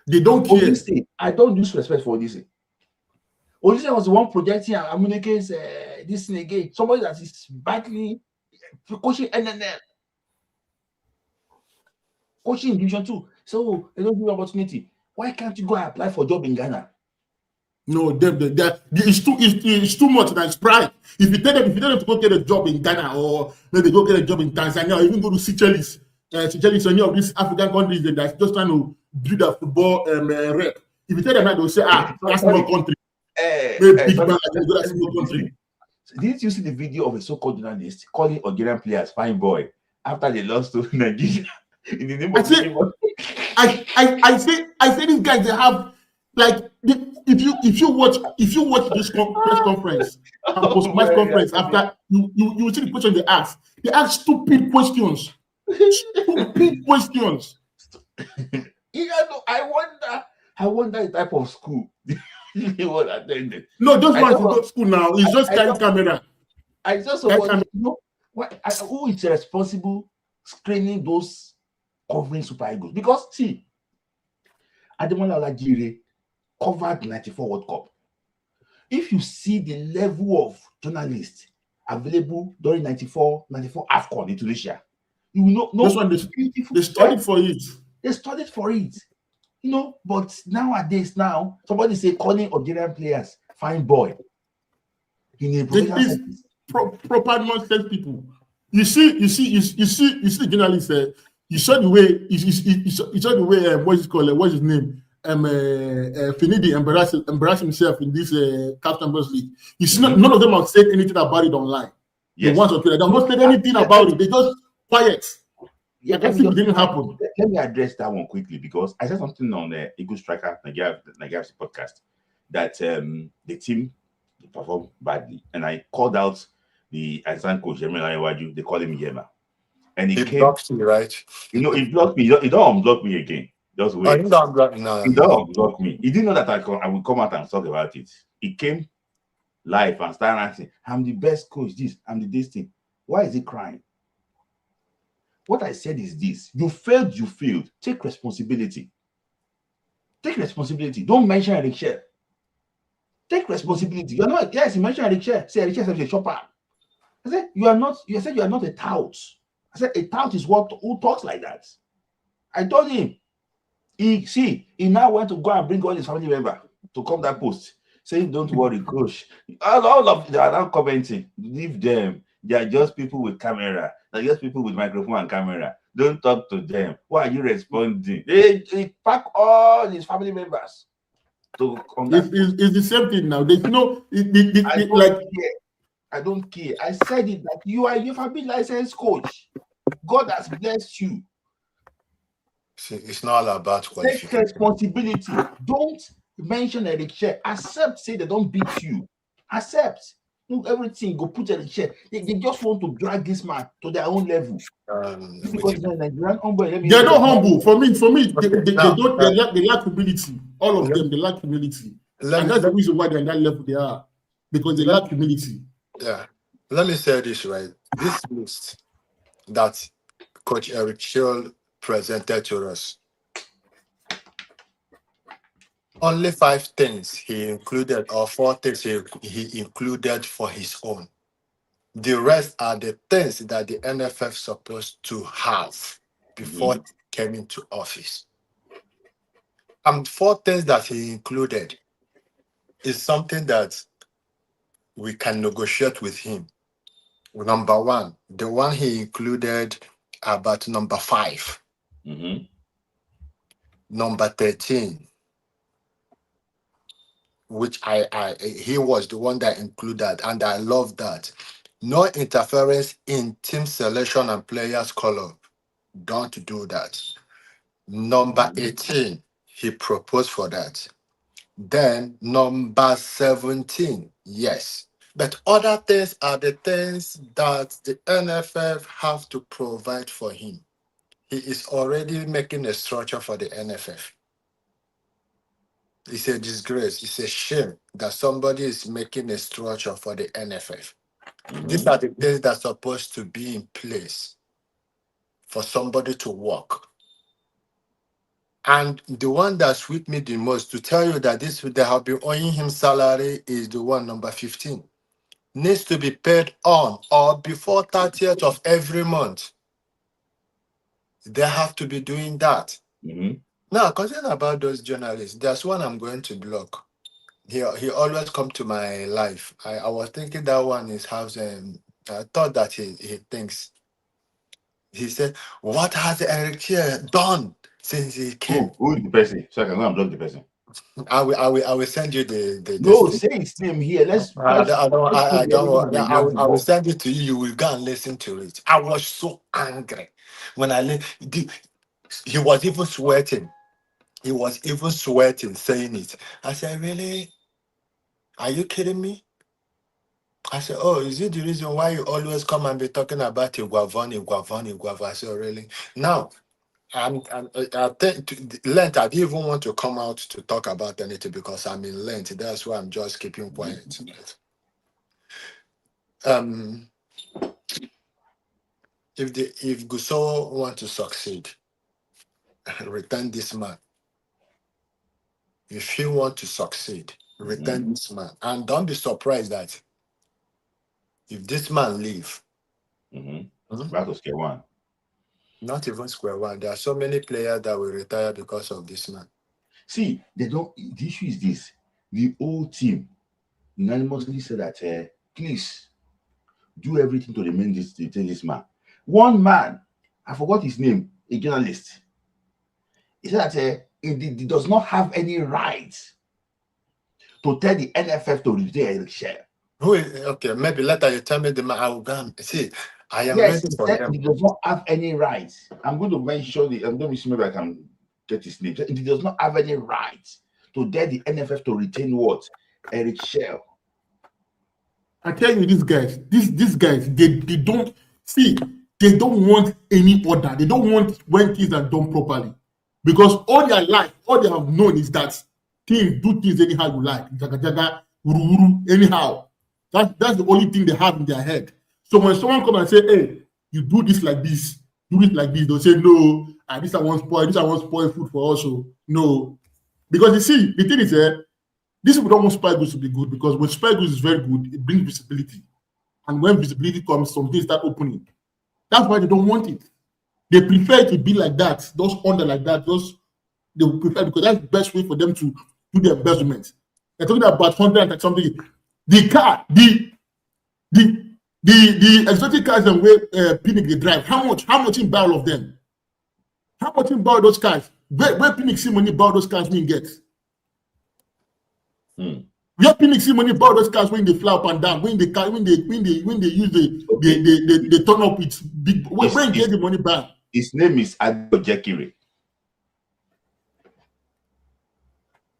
They don't care. Olise, I don't disrespect for Olise. Olise was the one projecting Amunike's this thing again. Somebody that is badly coaching NNL, coaching Division 2. So they don't give you opportunity. Why can't you go and apply for a job in Ghana? No, it's too much. That's pride. If you tell them to go get a job in Ghana or maybe go get a job in Tanzania or even go to Seychelles, any of these African countries that's just trying to build a football rep. If you tell them that, they'll say, that's not a country. Country. Didn't you see the video of a so-called journalist calling Algerian players fine boy after they lost to Nigeria? In the name of I say these guys, they have like if you watch this press conference and post-match conference after you will see the question they ask. They ask stupid questions. Stupid questions. I wonder the type of school he was attending. No, those ones go to school now. It's just carry camera. I just want to know who is responsible screening those covering Super Eagles. Because see, Ademola Olajire covered 94 World Cup. If you see the level of journalists available during 94 AFCON in Tunisia, you will know. This one, they studied for it. They studied for it. But nowadays, somebody say calling Algerian players fine boy. Proper nonsense people. You see the journalist. You saw the way. You saw the way. What's his name? Finidi embarrass himself in this CAF Champions League. You see, none of them have said anything about it online. Yes. They have not said anything about it. They just quiet. Yeah, it didn't happen. Let me address that one quickly because I said something on the Eagle Striker Nigeria podcast that the team performed badly, and I called out the assistant coach Yema. They call him Yema, and he blocked you, right? He blocked me. He don't unblock me again. Just wait. He don't unblock me. No. He don't unblock me. He didn't know that I would come out and talk about it. He came live and started asking, "I'm the best coach. I'm the this thing." Why is he crying? What I said is this: you failed. Take responsibility. Take responsibility. Don't mention Eric Chelle. Take responsibility. You're not. Yes, you mentioned Eric Chelle. Say Eric Chelle is a shopper. I said you are not. You said you are not a tout. I said a tout is who talks like that. I told him. He now went to go and bring all his family member to come that post, saying, "Don't worry, coach." All of them are now commenting. Leave them. They are just people with camera. They're just people with microphone and camera. Don't talk to them. Why are you responding? They pack all his family members to on that. It's the same thing now. There's no I don't care. I said it that you are a family licensed coach. God has blessed you. See, it's not all about Take qualification. responsibility. Don't mention Eric Chelle. Accept, say they don't beat you. Accept. Do everything. Go put Eric Chelle. They just want to drag this man to their own level. Because he's a Nigerian humble. They're not humble. For me, they lack humility. All of them, they lack humility. And that's the reason why they're in that level they are. Because they lack humility. Yeah. Let me say this, right? This list that Coach Eric Chelle presented to us, only 5 things he included, or 4 things he included for his own. The rest are the things that the NFF supposed to have before he came into office. And 4 things that he included is something that we can negotiate with him. Number 1, the one he included about number 5. Number 13, which he was the one that included, and I love that. No interference in team selection and players call-up. Don't do that. Number 18, he proposed for that. Then number 17, yes. But other things are the things that the NFF have to provide for him. He is already making a structure for the NFF. It's a disgrace. It's a shame that somebody is making a structure for the NFF. These are the things that are supposed to be in place for somebody to work. And the one that sweet me the most to tell you that they have been owing him salary is the one, number 15. Needs to be paid on or before 30th of every month. They have to be doing that. Now, concerned about those journalists, there's one I'm going to block. He always come to my life. I was thinking that one is house, and I thought that he thinks. He said, "What has Eric Chelle done since he came?" Who is the person? So I can go and block the person. I will send you the no, say his name here. I will send it to you. You will go and listen to it. I was so angry when he was even sweating. He was even sweating saying it. I said, "Really? Are you kidding me?" I said, "Oh, is it the reason why you always come and be talking about Iguavon? I said, "Really?" Now, I think Lent, I didn't even want to come out to talk about anything because I'm in Lent. That's why I'm just keeping quiet. If Gusau want to succeed, return this man. If you want to succeed, return this man. And don't be surprised that if this man leave, back to square one. Not even square one. There are so many players that will retire because of this man. See, the issue is this. The whole team unanimously said that please do everything to remain this man. One man, I forgot his name, a journalist. He said that he does not have any right to tell the NFF to retain Eric Chelle. Okay, maybe later you tell me the man. I will go and see. I am ready for him. He does not have any rights. I'm going to mention I'm going to see maybe I can get his name. He does not have any rights to dare the NFF to retain what? Eric Chelle. I tell you, these guys, they don't see. They don't want any order. They don't want when things are done properly, because all their life, all they have known is that things do things anyhow you like, jaga jaga, uru anyhow. That's the only thing they have in their head. So when someone come and say, "Hey, you do this like this, do it like this," they'll say, "No, this I want spoil food for us." So no, because you see, the thing is, these people don't want spoil goods to be good, because when spoil goods is very good, it brings visibility, and when visibility comes, some things start opening. That's why they don't want it. They prefer it to be like that, those under like that. They will prefer, because that's the best way for them to do their investment. They're talking about 100 and something. The car, the exotic cars and where Pinnick they drive. How much in buy all of them? How much him borrow those cars? Where Phoenix see money borrow those cars when get? Where Phoenix see money borrow those cars when they fly up and down, when they use the turn up with big. Where get the money back? His name is Adeojekire.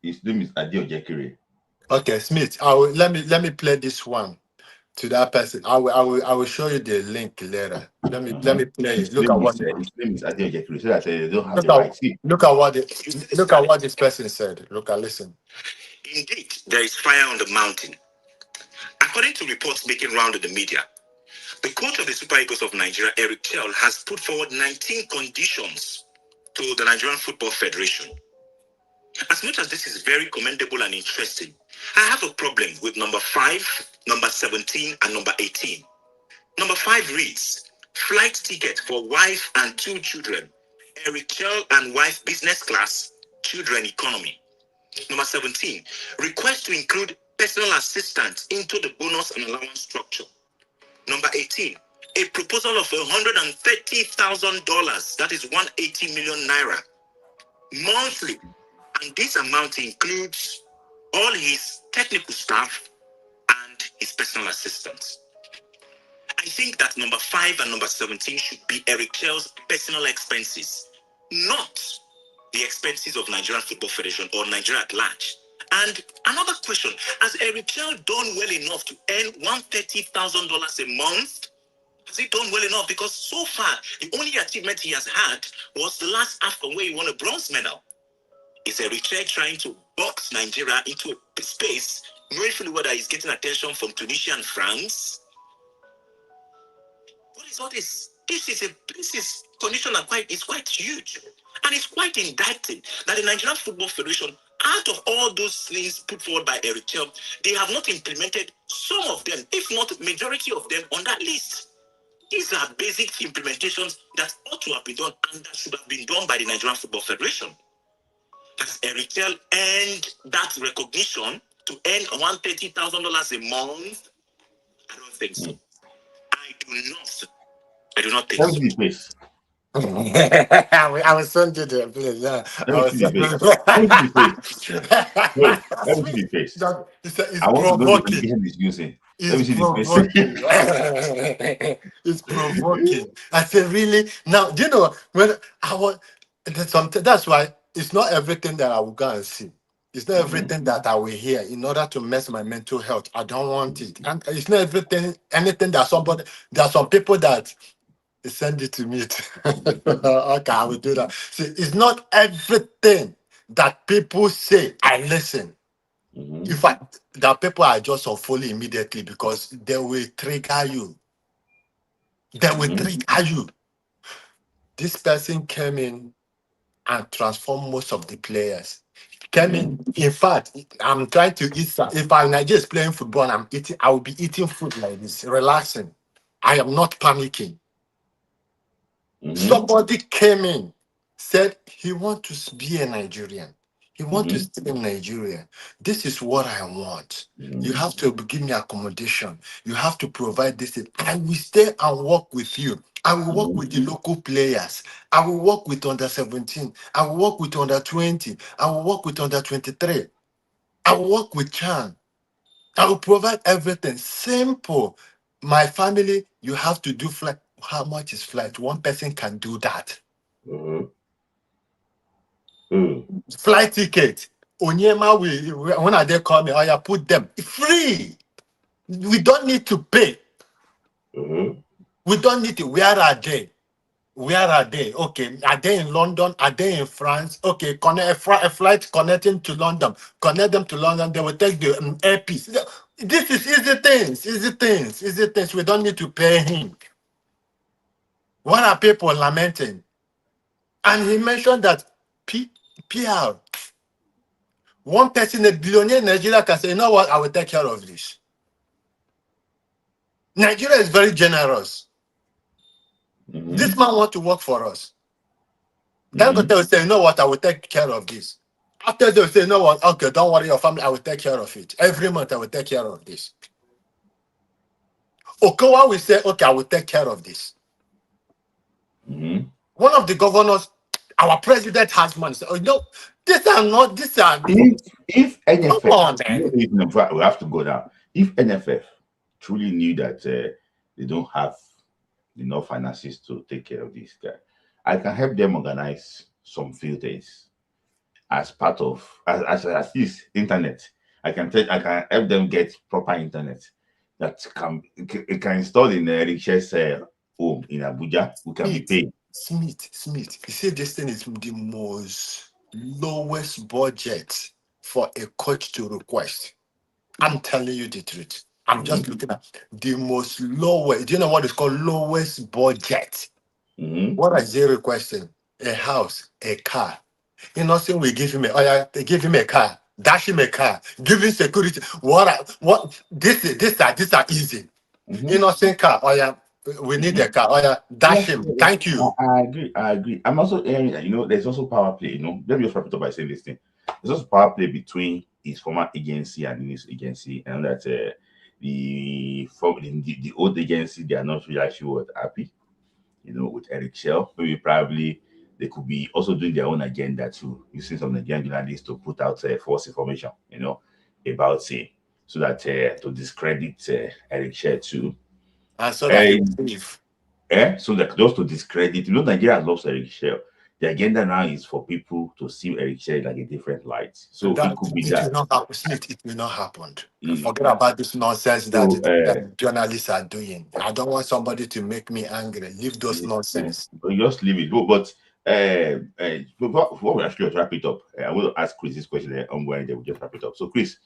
His name is Adeojekire. Okay, Smith. Let me play this one to that person. I will show you the link later. Let me play it. Look at what his name is Adeojekire, so that they don't have look the at, right. look at what this person said. Listen. Indeed, there is fire on the mountain. According to reports making round in the media, the coach of the Super Eagles of Nigeria, Eric Chelle, has put forward 19 conditions to the Nigerian Football Federation. As much as this is very commendable and interesting, I have a problem with number 5, number 17, and number 18. Number 5 reads, flight ticket for wife and 2 children, Eric Chelle and wife business class, children economy. Number 17, request to include personal assistance into the bonus and allowance structure. Number 18, a proposal of $130,000, that is 180 million naira, monthly. And this amount includes all his technical staff and his personal assistants. I think that number 5 and number 17 should be Eric Chelle's personal expenses, not the expenses of Nigerian Football Federation or Nigeria at large. And another question, has Eric Chelle done well enough to earn $130,000 a month? Has he done well enough? Because so far, the only achievement he has had was the last AFCON where he won a bronze medal. Is Eric Chelle trying to box Nigeria into a space, knowing fully whether he's getting attention from Tunisia and France? What is all this? This is condition is quite huge, and it's quite indicting that the Nigerian Football Federation, out of all those things put forward by Eric Chelle, they have not implemented some of them, if not majority of them, on that list. These are basic implementations that ought to have been done and that should have been done by the Nigerian Football Federation. Has Eric Chelle earned that recognition to earn $130,000 a month? I don't think so. I do not think so. I will send you the place. Yeah. Let me see the face. It's provoking. It's provoking. I say, really? Now, do you know when I was that's why it's not everything that I will go and see. It's not everything that I will hear in order to mess my mental health. I don't want it. And it's not anything that there are some people that they send it to me. Okay, I will do that. See, it's not everything that people say I listen. In fact, that people are just unfollow immediately because they will trigger you. This person came in and transformed most of the players. In fact, I'm trying to eat. If I'm not just playing football, I will be eating food like this, relaxing. I am not panicking. Somebody came in, said he wants to be a Nigerian. He wants to stay in Nigeria. This is what I want. You have to give me accommodation. You have to provide this. I will stay and work with you. I will work with the local players. I will work with under 17. I will work with under 20. I will work with under 23. I will work with Chan. I will provide everything. Simple. My family, you have to do flight. How much is flight? One person can do that. Flight ticket. Onyema, when they call me, I put them free. We don't need to pay. We don't need to. Where are they? Okay, are they in London? Are they in France? Okay, connect a flight connecting to London. Connect them to London. They will take the airpiece. This is easy things. We don't need to pay him. What are people lamenting? And he mentioned that PR. One person, a billionaire in Nigeria, can say, you know what, I will take care of this. Nigeria is very generous. This man wants to work for us. Dangote will say, you know what, I will take care of this. After they will say, you know what, okay, don't worry, your family, I will take care of it. Every month, I will take care of this. Okowa will say, okay, I will take care of this. One of the governors, Our president has money. So, no, these are not. These are. If Come on, NFF, man. we have to go down. If NFF truly knew that they don't have enough finances to take care of this guy, I can help them organize some filters as part of as this internet. I can help them get proper internet that it can install in Eric Chell's home in Abuja. We can be paid. Smith. You see, this thing is the most lowest budget for a coach to request. I'm telling you the truth. I'm just looking at the most lowest. Do you know what is called lowest budget? What is he requesting? A house, a car. You know, saying we give him they give him a car, dash him a car, give him security. These are easy. You know, saying car, we need a car. Dash him. Thank you. I agree. I'm also hearing that, there's also power play. Let me just wrap it up by saying this thing. There's also power play between his former agency and his agency, and that the old agency, they are not really actually happy, with Eric Chelle. Maybe probably they could be also doing their own agenda too, using some Nigerian journalists to put out false information, about so that to discredit Eric Chelle too. And so that So that just to discredit, Nigeria loves Eric Chelle. The agenda now is for people to see Eric Chelle like a different light. So it could be that. It will not happen. Forget about this nonsense that journalists are doing. I don't want somebody to make me angry. Leave those nonsense. Just leave it. But before we actually wrap it up, I will ask Chris this question and then we'll just wrap it up. So Chris,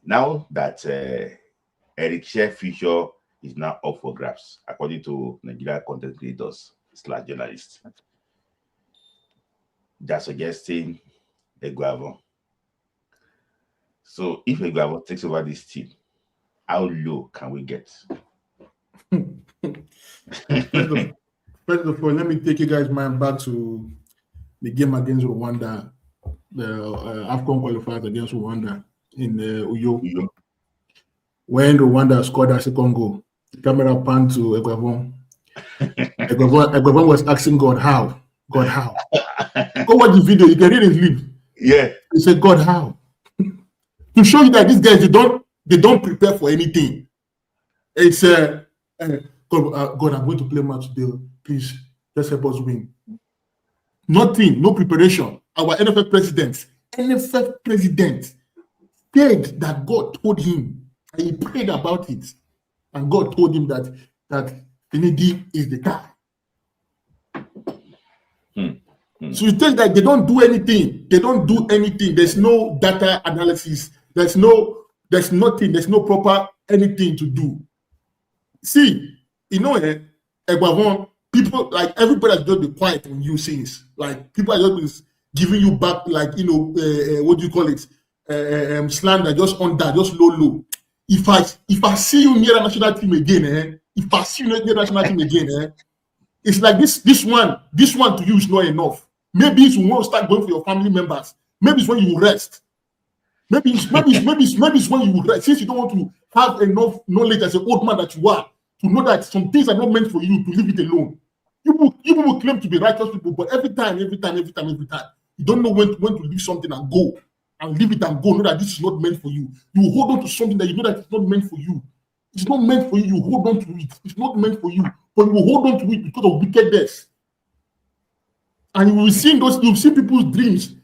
now that Eric Chelle future is now up for grabs, according to Nigeria content creators / journalists, they're suggesting Eguavon. So if Eguavon takes over this team, how low can we get? First of all, let me take you guys' mind back to the game against Rwanda, the AFCON qualifiers against Rwanda in Uyo. When Rwanda scored a second goal, the camera panned to Eguavon. Eguavon was asking God, how? God, how? Go watch the video, you can read his lip. Yeah. He said, God, how? To show you that these guys, they don't prepare for anything. It's God, I'm going to play match today. Please, just help us win. Nothing, no preparation. Our NFF president said that God told him, and he prayed about it, and God told him that Kennedy is the guy. So you think that they don't do anything. They don't do anything. There's no data analysis. There's nothing. There's no proper anything to do. See, Eguavon, people, like, everybody has just been quiet on you since. Like, people are just giving you back, like, what do you call it? Slander, just on that, just low. If I see you near a national team again, it's like this one to you is not enough. Maybe it's when you start going for your family members. Maybe it's when you rest. Maybe it's when you rest. Since you don't want to have enough knowledge as an old man that you are, to know that some things are not meant for you, to leave it alone. You will claim to be righteous people, but every time, you don't know when to leave something and go. And leave it and go. Know that this is not meant for you. You hold on to something that you know that it's not meant for you. It's not meant for you. You hold on to it. It's not meant for you. But you will hold on to it because of wickedness. And you will see people's dreams.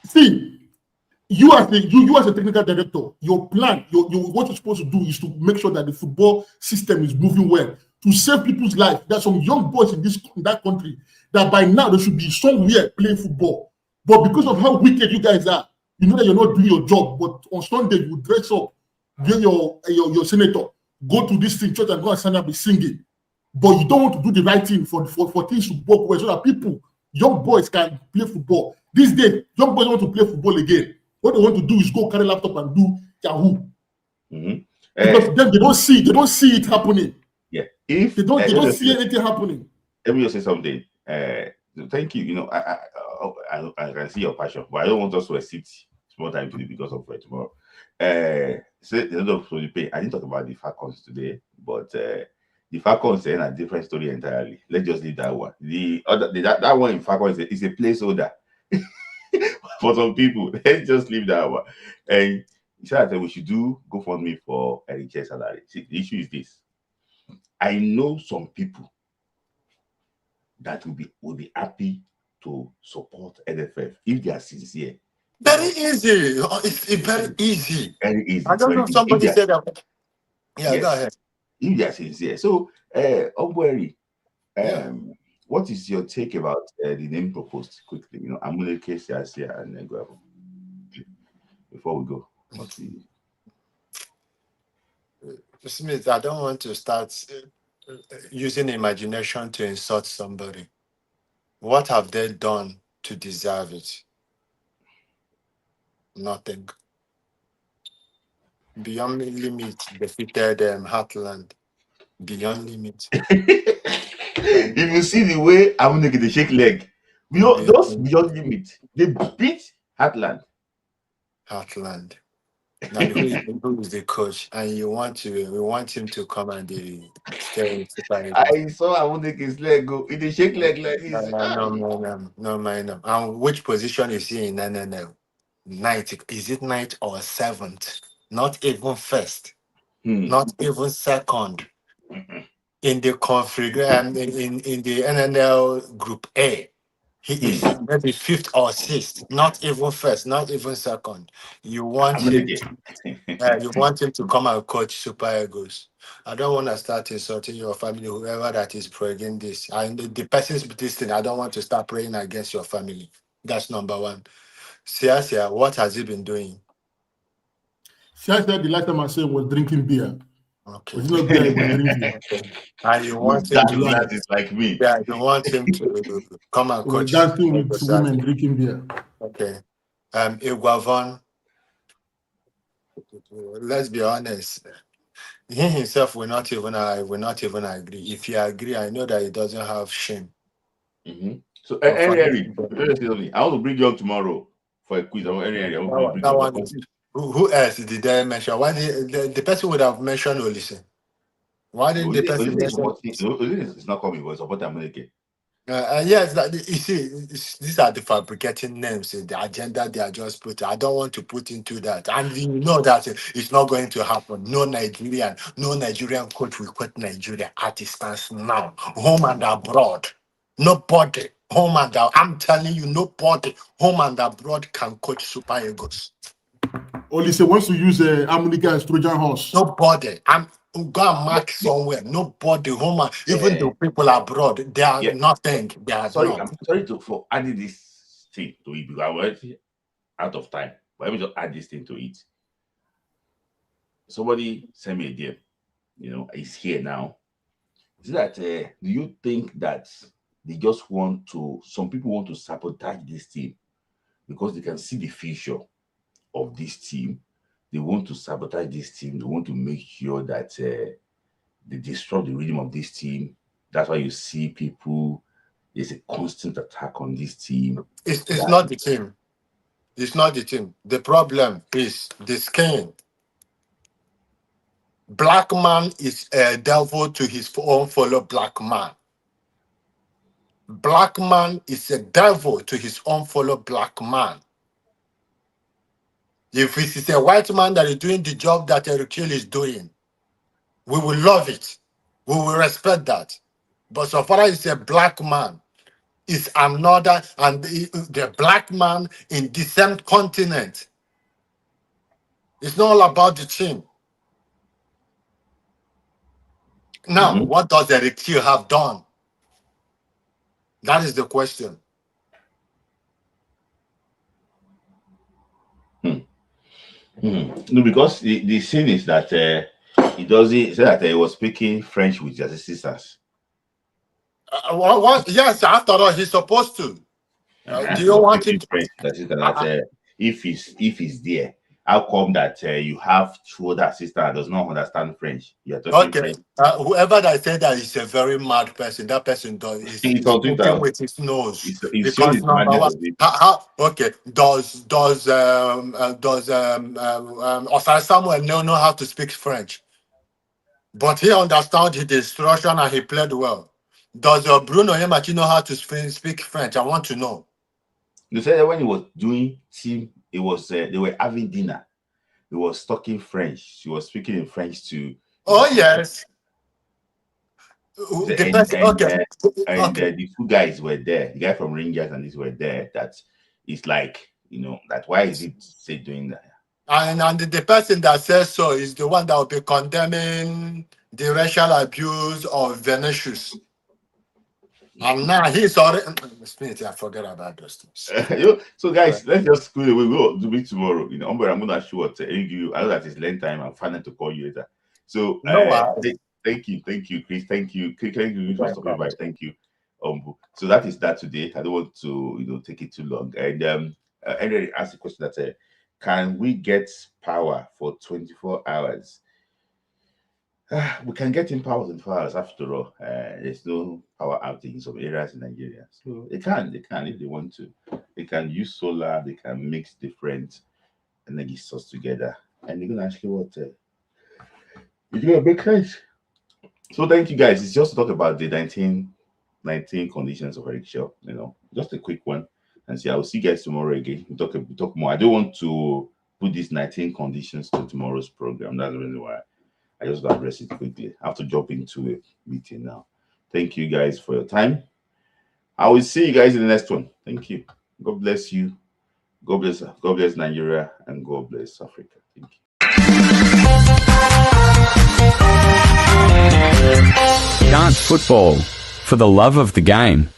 See, you as a technical director, your plan, what you're supposed to do is to make sure that the football system is moving well, to save people's life. There's some young boys in that country that by now they should be somewhere playing football. But because of how wicked you guys are, you know that you're not doing your job. But on Sunday, you dress up, get your senator, go to this thing church and go and stand up and singing. But you don't want to do the right thing for things to work well so that young boys can play football. These days, young boys want to play football again. What they want to do is go carry laptop and do Yahoo. Because then they don't see it happening. Yeah. If they don't see anything happening. Let me just say something. Thank you. I can see your passion, but I don't want us to exceed small time today because of tomorrow. So the end of the pay. I didn't talk about the Falcons today, but the The Falcons are a different story entirely. Let's just leave that one. That one in Falcons is a placeholder for some people. Let's just leave that one. And he said that we should do GoFundMe for Eric Chelle salary. See, the issue is this. I know some people that will be happy to support NFF if they are sincere. Very easy. It's very easy. Very easy. I don't know. Somebody said that. Yeah, yes, go ahead. If they are sincere. So, Obweri, Yeah. what is your take about the name proposed quickly? You know, I'm going to case here and then go before we go. What's the Smith, I don't want to start using imagination to insult somebody. What have they done to deserve it? Nothing. Beyond limit defeated Heartland. Beyond limit. If you see the way I'm going to shake leg, those beyond limit, they beat Heartland. Heartland. Now who is the coach? And we want him to come and stay. I saw Amunike's leg go. It is shake leg like this. No. And which position is he in? No. Ninth. Is it ninth or seventh? Not even first. Not even second. In the configuration in the NNL Group A. He is maybe fifth or sixth, not even first, not even second. You want him to come and coach Super Eagles. I don't want to start insulting your family, whoever that is praying this. And the person's this thing, I don't want to start praying against your family. That's number one. Sia, what has he been doing? Sia said the last time I saw him was drinking beer. Okay. Was not beer, he was drinking. And you want him to that is like me. Yeah, you want him to come and coach. Dancing with women drinking beer. Okay. Iguavon, let's be honest. He himself will not even agree. If he agree, I know that he doesn't have shame. So, Henry, I want to bring you up tomorrow for a quiz. Who else did they mention? Why the person would have mentioned Olise? Why didn't the person mention? Olise is not coming, but support America. Yes, you see, these are the fabricating names, the agenda they are just putting. I don't want to put into that. And you know that it's not going to happen. No Nigerian coach will quit Nigeria at a stance now, home and abroad. Nobody, home and abroad. I'm telling you, nobody, home and abroad can coach Super Eagles. Olise wants to use Amunika as Trojan horse. Nobody. Go and mark somewhere. Nobody, home, even the people abroad, they are nothing. They are I'm sorry for adding this thing to it because I'm already out of time. But let me just add this thing to it. Somebody sent me a DM. You know, he's here now. Is that do you think that they just some people want to sabotage this team because they can see the future of this team? They want to sabotage this team. They want to make sure that they destroy the rhythm of this team. That's why you see people, there's a constant attack on this team. It's not the team. It's not the team. The problem is the skin. Black man is a devil to his own fellow black man. Black man is a devil to his own fellow black man. If it is a white man that is doing the job that Eric Chelle is doing, we will love it. We will respect that. But so far as a black man, is another, and the black man in the same continent. It's not all about the team. Now, what does Eric Chelle have done? That is the question. No, because the thing is that he doesn't say that he was speaking French with his sisters. Yes, after all, he's supposed to. Do you want him to? French, if he's there, how come that you have two other sisters that does not understand French? You're talking French. Whoever that said that is a very mad person. That person does he's talking with his nose. Because number one, does Osar Samuel know how to speak French? But he understood the instruction and he played well. Does Bruno Yemachi know how to speak French? I want to know. You said that when he was doing team, it was they were having dinner. He was talking French. He was speaking in French to. Oh yes. The, The person, okay. the two guys were there. The guy from Rangers and these were there. That it's like, that why is he doing that? And the person that says so is the one that will be condemning the racial abuse of Vinicius. And now he's already. I forget about those things. So guys, let's just go away. We'll do it tomorrow. I'm gonna show what you. I know that it's late time. I'm planning to call you later. So thank you, Chris. Thank you for stopping by. Thank you. So that is that today. I don't want to take it too long. And Henry asked the question that can we get power for 24 hours? We can get in power in 24 hours after all. There's no power outage in some areas in Nigeria. So they can if they want to. They can use solar, they can mix different energy sources together. And they're gonna actually it's gonna make sense. So thank you guys. It's just to talk about the 19 conditions of Eric Chelle, just a quick one. And see, I will see you guys tomorrow again. We talk more. I don't want to put these 19 conditions to tomorrow's program. That's the reason why I just got to address it quickly. I have to jump into a meeting now. Thank you guys for your time. I will see you guys in the next one. Thank you. God bless you. God bless Nigeria, and God bless Africa. Thank you. Dance football for the love of the game.